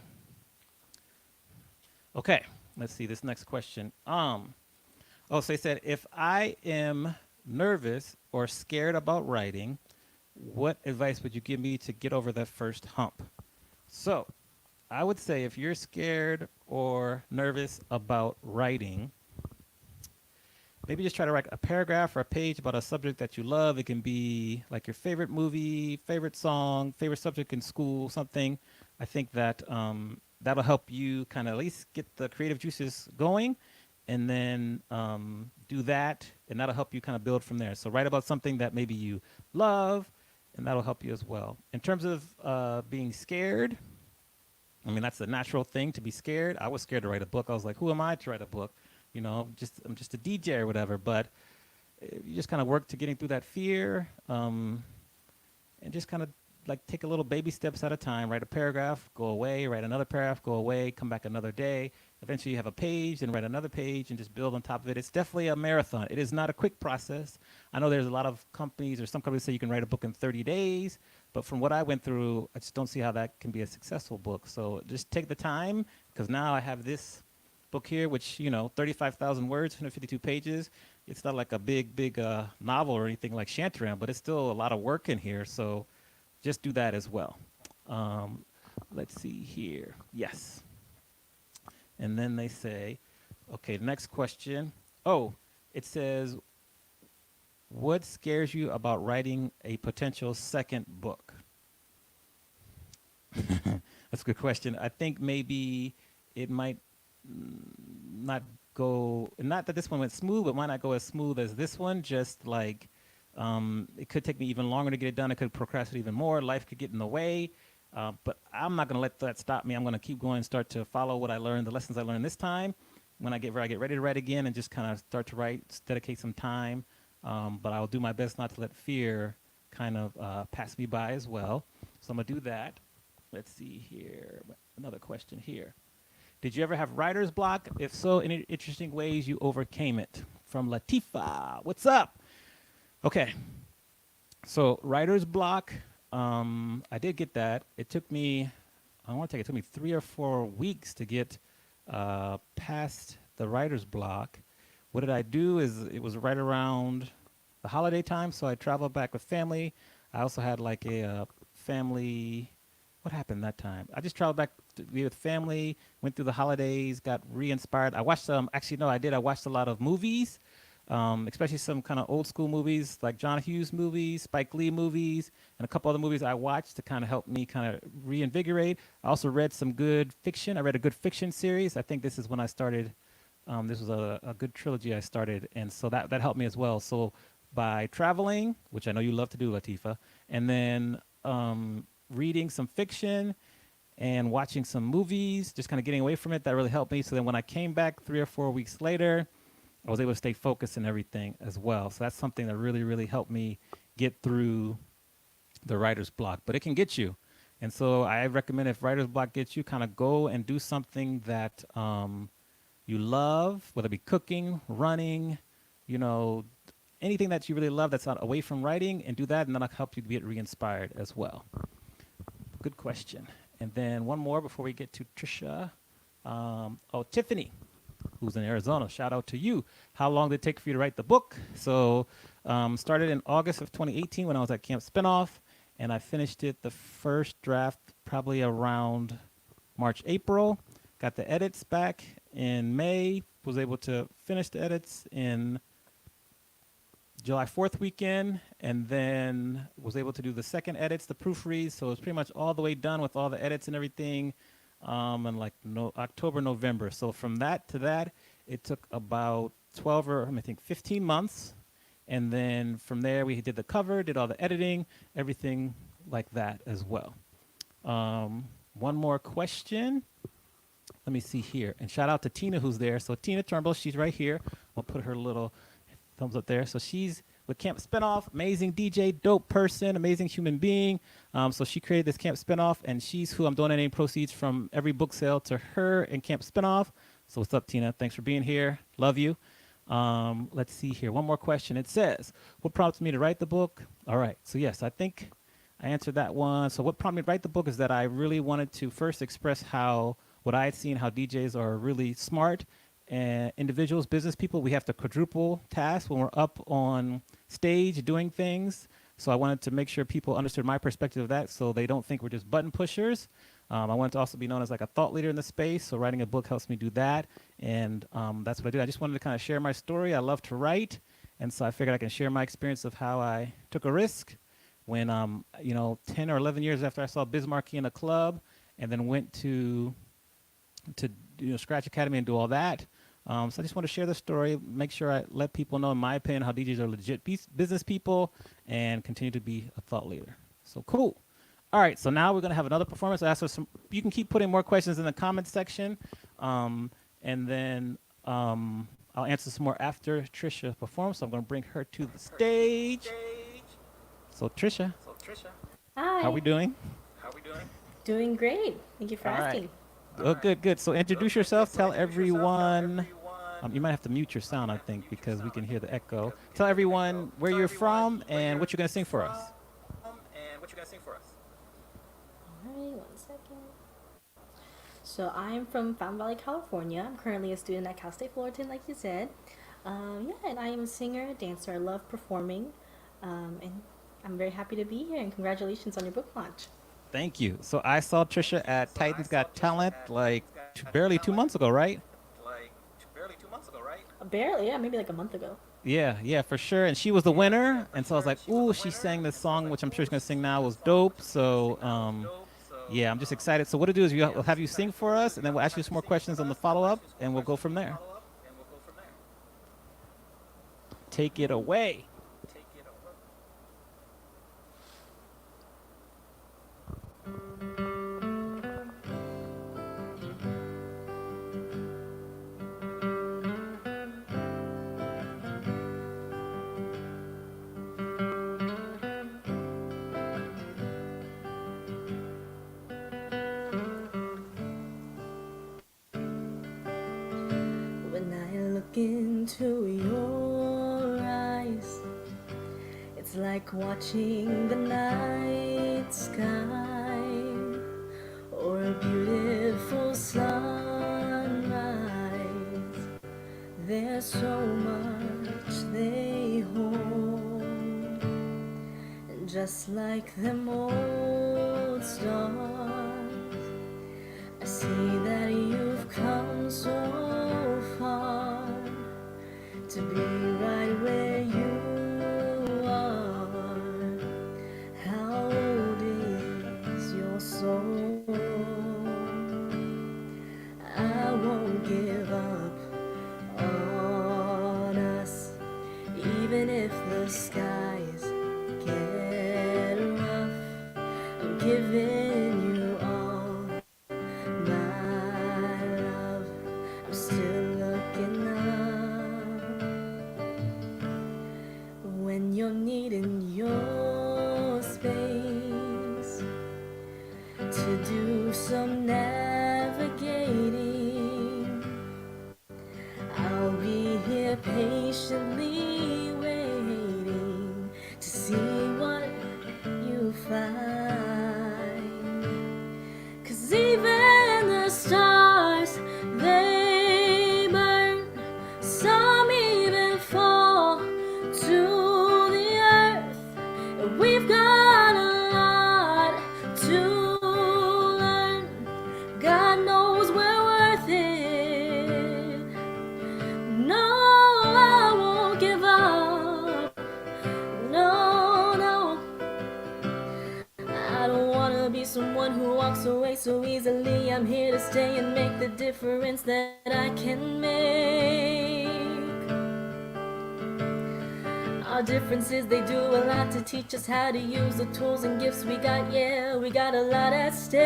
Speaker 1: Okay, let's see this next question. So they said, if I am nervous or scared about writing, what advice would you give me to get over that first hump? So I would say if you're scared or nervous about writing, maybe just try to write a paragraph or a page about a subject that you love. It can be like your favorite movie, favorite song, favorite subject in school, something. I think that that'll help you kind of at least get the creative juices going, and then do that, and that'll help you kind of build from there. So write about something that maybe you love, and that'll help you as well. In terms of being scared, I mean, that's a natural thing to be scared. I was scared to write a book. I was like, who am I to write a book? I'm just a DJ or whatever. But you just kind of work to getting through that fear, and just kind of like take a little baby steps at a time. Write a paragraph, go away. Write another paragraph, go away. Come back another day. Eventually, you have a page, and write another page, and just build on top of it. It's definitely a marathon. It is not a quick process. I know there's a lot of companies, or some companies say you can write a book in 30 days. But from what I went through, I just don't see how that can be a successful book. So just take the time, because now I have this book here, which, 35,000 words, 152 pages. It's not like a big novel or anything like Shantaram, but it's still a lot of work in here. So just do that as well. Let's see here. Yes. And then they say, okay, next question. Oh, it says, what scares you about writing a potential second book? That's a good question. I think maybe it might not go, not that this one went smooth, but might not go as smooth as this one. Just like it could take me even longer to get it done. I could procrastinate even more. Life could get in the way. But I'm not going to let that stop me. I'm going to keep going, start to follow what I learned, the lessons I learned this time. When I get ready to write again, and just kind of start to write, dedicate some time. But I'll do my best not to let fear kind of pass me by as well. So I'm going to do that. Let's see here. Another question here. Did you ever have writer's block? If so, any interesting ways you overcame it? From Latifa. What's up? Okay. So writer's block, I did get that. It took me, it took me 3 or 4 weeks to get past the writer's block. What did I do is it was right around the holiday time, so I traveled back with family. I also had like a family, what happened that time? I just traveled back to be with family, went through the holidays, got re-inspired. I watched I watched a lot of movies. especially some kind of old school movies like John Hughes movies, Spike Lee movies, and a couple other movies I watched to kind of help me kind of reinvigorate. I also read some good fiction. I read a good fiction series. I think this is when I started. This was a good trilogy I started, and so that helped me as well. So by traveling, which I know you love to do, Latifa, and then reading some fiction and watching some movies, just kind of getting away from it, that really helped me. So then when I came back 3 or 4 weeks later, I was able to stay focused and everything as well. So that's something that really, really helped me get through the writer's block. But it can get you. And so I recommend if writer's block gets you, kind of go and do something that you love, whether it be cooking, running, you know, anything that you really love that's not away from writing, and do that, and that'll help you get re-inspired as well. Good question. And then one more before we get to Tricia. Tiffany, who's in Arizona. Shout out to you. How long did it take for you to write the book? So started in August of 2018 when I was at Camp Spinoff, and I finished it, the first draft, probably around March, April. Got the edits back in May. Was able to finish the edits in July 4th weekend, and then was able to do the second edits, the proofreads. So it's pretty much all the way done with all the edits and everything in like October, November. So from that to that, it took about 12 or I think 15 months. And then from there, we did the cover, did all the editing, everything like that as well. One more question. Let me see here. And shout out to Tina, who's there. So Tina Turnbull, she's right here. I'll put her little thumbs up there. So she's with Camp Spinoff, amazing DJ, dope person, amazing human being. So she created this Camp Spinoff, and she's who I'm donating proceeds from every book sale to her and Camp Spinoff. So what's up, Tina? Thanks for being here. Love you. Let's see here. One more question. It says, what prompted me to write the book? All right. So yes, I think I answered that one. So what prompted me to write the book is that I really wanted to first express what I had seen, how DJs are really smart and individuals, business people. We have to quadruple tasks when we're up on stage doing things. So I wanted to make sure people understood my perspective of that, so they don't think we're just button pushers. I wanted to also be known as like a thought leader in the space. So writing a book helps me do that. And that's what I do. I just wanted to kind of share my story. I love to write. And so I figured I can share my experience of how I took a risk when, 10 or 11 years after I saw Biz Markie in a club, and then went to Scratch Academy and do all that. So I just want to share the story, make sure I let people know, in my opinion, how DJs are legit business people and continue to be a thought leader. So cool. All right, so now we're going to have another performance. You can keep putting more questions in the comments section, and then I'll answer some more after Tricia performs. So I'm going to bring her to the stage. So Tricia,
Speaker 8: Hi.
Speaker 1: how are we doing?
Speaker 8: Doing great. Thank you for asking.
Speaker 1: Oh, good. So introduce yourself. Tell everyone. You might have to mute your sound, I think, because we can hear the echo. Tell everyone where you're from and what you're going to sing for us.
Speaker 8: All right, 1 second. So I'm from Fountain Valley, California. I'm currently a student at Cal State Fullerton, like you said. And I am a singer, a dancer. I love performing. And I'm very happy to be here, and congratulations on your book launch.
Speaker 1: Thank you. So I saw Tricia at Titans Got Talent barely 2 months ago, right?
Speaker 8: Barely, yeah, maybe like a month ago.
Speaker 1: Yeah, for sure. And she was the winner. And so I was like, ooh, she sang this song, which I'm sure she's going to sing now, was dope. So, yeah, I'm just excited. So what we'll do is we'll have you sing for us, and then we'll ask you some more questions on the follow-up, and we'll go from there. Take it away.
Speaker 8: When I look into your eyes, it's like watching the night sky or a beautiful sunrise. There's so much they hold, and just like them old stars, I see that you've come so far to be right
Speaker 13: someone who walks away so easily. I'm here to stay and make the difference that I can make. Our differences, they do a lot to teach us how to use the tools and gifts we got. Yeah, we got a lot at stake.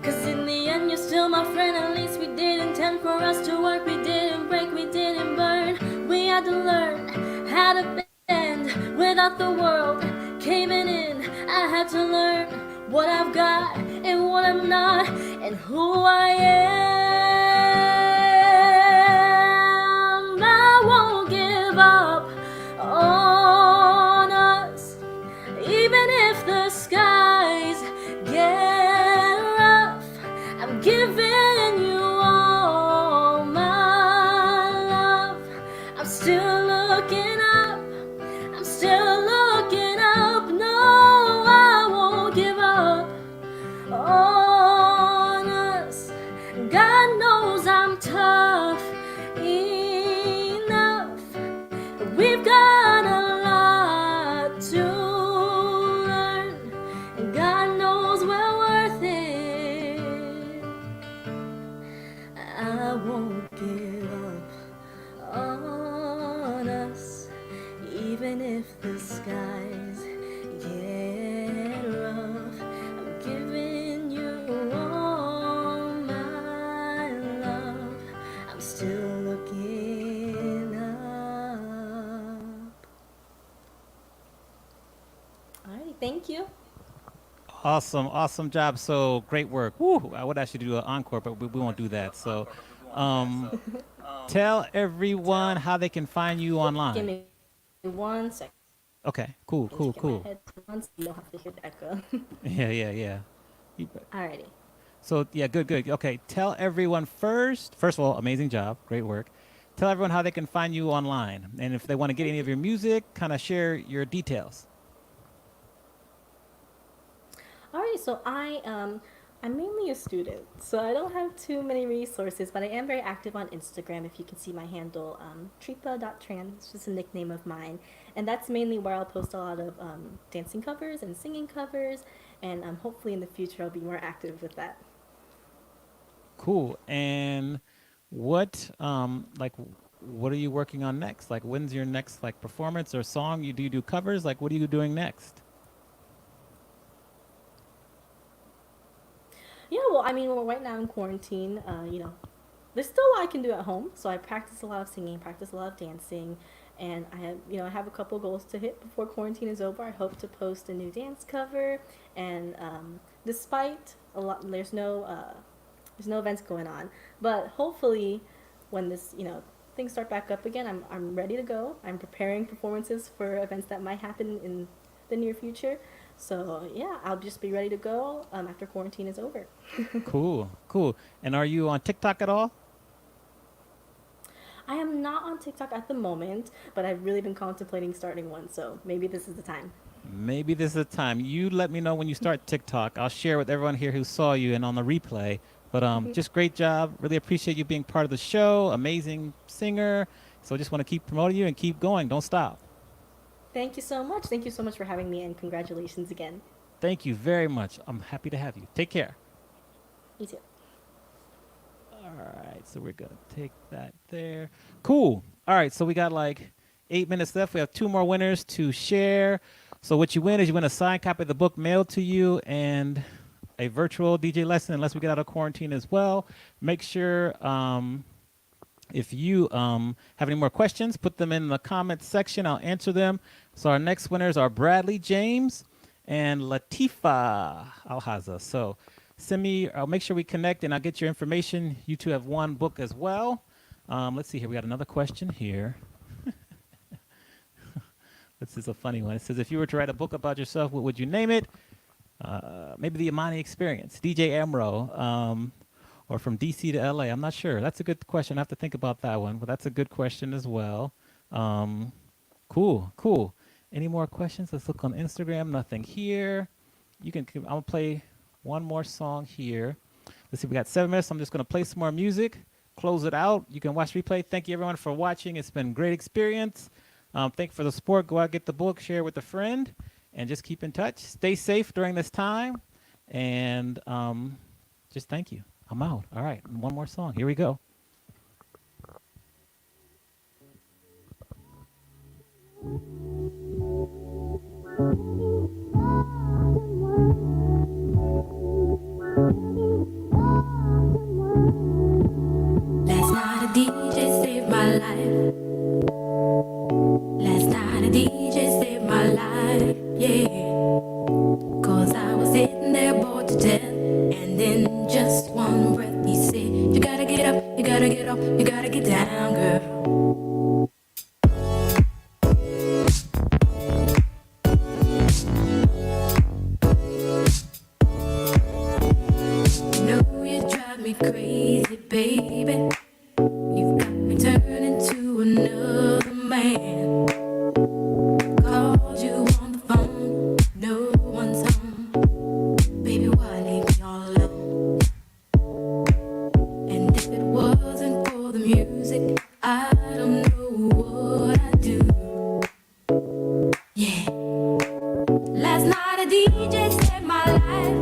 Speaker 13: Cause in the end, you're still my friend. At least we did intend for us to work. We didn't break, we didn't burn. We had to learn how to bend without the world caving in. I had to learn what I've got and what I'm not, and who I am. I won't give up on us, even if the skies get rough. I'm giving you all my love. I'm still looking up. I'm still looking up. No, I won't give up on us. God knows I'm tough enough. We've got a lot to learn, and God knows we're worth it. I won't give up on us, even if the skies get rough. I'm giving you all my love. I'm still looking up. Alright, thank you.
Speaker 1: Awesome job. So great work. Woo! I would actually do an encore, but we won't do that. So, tell everyone how they can find you
Speaker 13: Give
Speaker 1: online.
Speaker 13: me 1 second.
Speaker 1: Okay, cool.
Speaker 13: Get my headphones. You don't have to hear the echo.
Speaker 1: Yeah.
Speaker 13: Alrighty.
Speaker 1: So yeah, good. Okay, tell everyone first of all, amazing job, great work. Tell everyone how they can find you online, and if they want to get any of your music, kind of share your details.
Speaker 13: Alright, so I'm mainly a student, so I don't have too many resources, but I am very active on Instagram. If you can see my handle, Tricia.Tran, it's just a nickname of mine, and that's mainly where I'll post a lot of dancing covers and singing covers, and hopefully in the future I'll be more active with that.
Speaker 1: Cool. And what what are you working on next? Like, when's your next performance or song? Do you do covers? Like, what are you doing next?
Speaker 13: Yeah, well, I mean, right now in quarantine, there's still a lot I can do at home. So I practice a lot of singing, practice a lot of dancing, and I have a couple goals to hit before quarantine is over. I hope to post a new dance cover, and despite a lot, there's no events going on, but hopefully, when this things start back up again, I'm ready to go. I'm preparing performances for events that might happen in the near future. So yeah, I'll just be ready to go after quarantine is over.
Speaker 1: Cool. And are you on TikTok at all?
Speaker 13: I am not on TikTok at the moment, but I've really been contemplating starting one, so maybe this is the time.
Speaker 1: Maybe this is the time. You let me know when you start TikTok. I'll share with everyone here who saw you and on the replay. But just great job. Really appreciate you being part of the show. Amazing singer. So just want to keep promoting you and keep going. Don't stop.
Speaker 13: Thank you so much. Thank you so much for having me, and congratulations again.
Speaker 1: Thank you very much. I'm happy to have you. Take care.
Speaker 13: You too.
Speaker 1: All right, so we're going to take that there. Cool. All right, so we got 8 minutes left. We have 2 more winners to share. So what you win is you win a signed copy of the book mailed to you and a virtual DJ lesson unless we get out of quarantine as well. Make sure if you have any more questions, put them in the comments section. I'll answer them. So our next winners are Bradley James and Latifa Alhaza. So I'll make sure we connect and I'll get your information. You two have one book as well. Let's see here. We got another question here. This is a funny one. It says, if you were to write a book about yourself, what would you name it? Maybe the Imani Experience, DJ AmRo, or from DC to LA. I'm not sure. That's a good question. I have to think about that one, but that's a good question as well. Cool. Any more questions? Let's look on Instagram. Nothing here. I'm gonna play one more song here. Let's see, we got 7 minutes. I'm just gonna play some more music, close it out. You can watch replay. Thank you everyone for watching. It's been a great experience. Thank you for the support. Go out, get the book, share it with a friend. and just keep in touch. Stay safe during this time, and just thank you. I'm out. All right, one more song. Here we go.
Speaker 4: Last night a DJ saved my life. Last night a DJ saved my life, yeah. 'Cause I was sitting there bored to death, and in just one breath he said, you gotta get up, you gotta get up, you gotta get down, girl. You know you drive me crazy, baby. You've got me turning to another man. Called you on the phone, no one's home. Baby, why leave me all alone? And if it wasn't for the music, I don't know what I'd do. Yeah. Last night a DJ saved my life.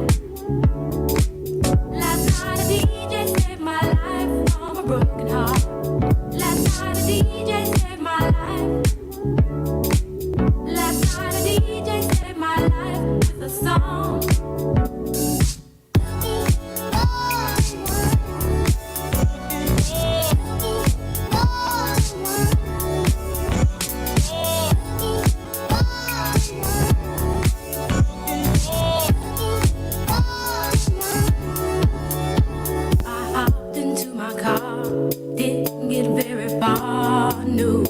Speaker 4: Last night a DJ saved my life from a broken heart. Last night a DJ saved my life. Last night a DJ saved my life with a song. I hopped into my car, didn't get very far, no.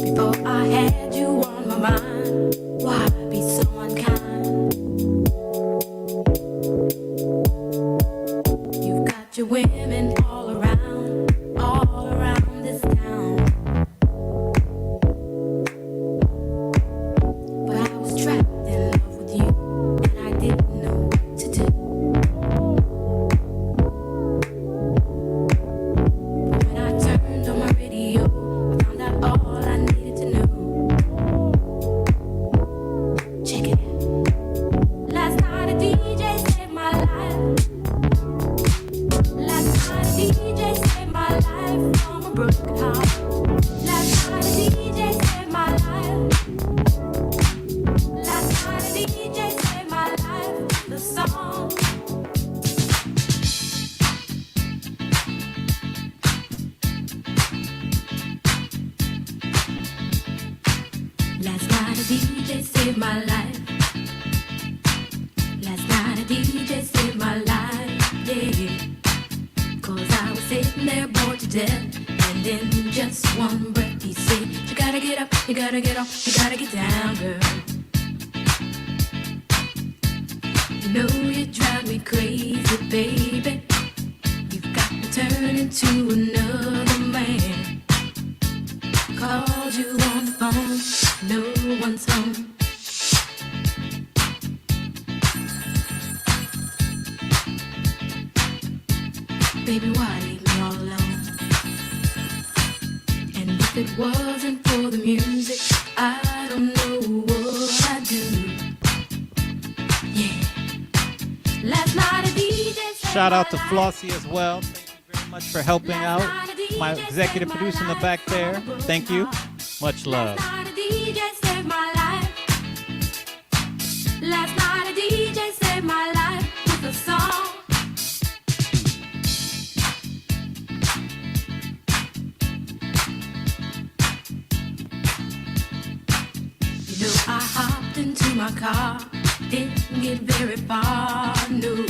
Speaker 4: Before I had you on my mind, why be so unkind? You've got your women all around this town. But I was trapped in love with you, and I didn't know what to do. But when I turned on my radio, I found out all I needed to know. Check it out. Last night a DJ saved my life. Last night a DJ saved my life from a broken heart. Last night a DJ saved my life. Last night a DJ saved my life. The song. Last night a DJ saved my life. Last night a DJ saved my life, yeah. 'Cause I was sitting there bored to death, and in just one breath he said, you gotta get up, you gotta get off, you gotta get down, girl. You know you drive me crazy, baby. You've got me turning to another man. Called you on the phone, no one's home. Baby, why leave me all alone? And if it wasn't for the music, I don't know what I'd do. Yeah. Last night a DJ saved
Speaker 1: Shout out to
Speaker 4: my life.
Speaker 1: Flossie as well. Thank you very much for helping out. My executive producer in the back there. Thank you. Much love.
Speaker 4: Last night a DJ saved my life. Last night a DJ saved my life with a song. You know I hopped into my car, didn't get very far, no.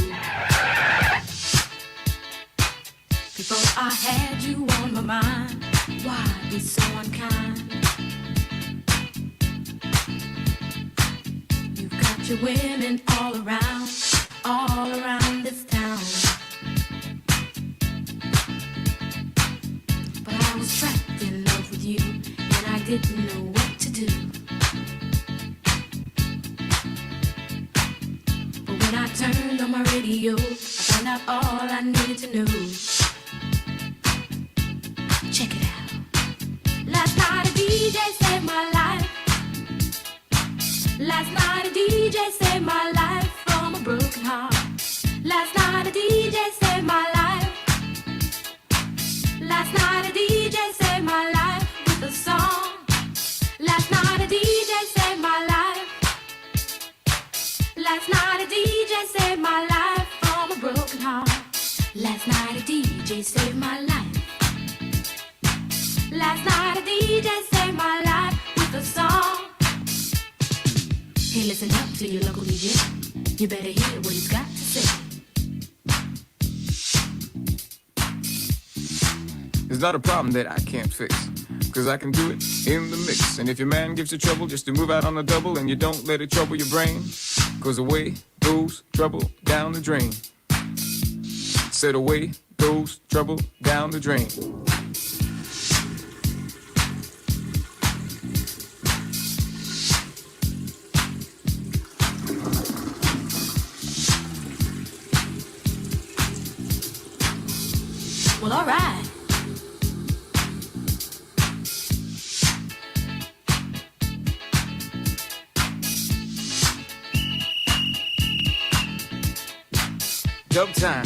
Speaker 4: Before I had you on my mind, why be so unkind? You've got your women all around this town. But I was trapped in love with you, and I didn't know what to do. But when I turned on my radio, I found out all I needed to know. Check it out. Last night a DJ saved my life. Last night a DJ saved my life from a broken heart. Last night a DJ saved my life. Last night a DJ saved my life with a song. Last night a DJ saved my life. Last night a DJ saved my life from a broken heart. Last night a DJ saved my life. Last night a DJ saved my life with a song. Hey, listen up to your local DJ. You better hear what he's got to say.
Speaker 6: It's not a problem that I can't fix, cause I can do it in the mix. And if your man gives you trouble just to move out on the double, and you don't let it trouble your brain, cause away goes trouble down the drain. Said away goes trouble down the drain.
Speaker 4: Well, alright.
Speaker 6: Dub time.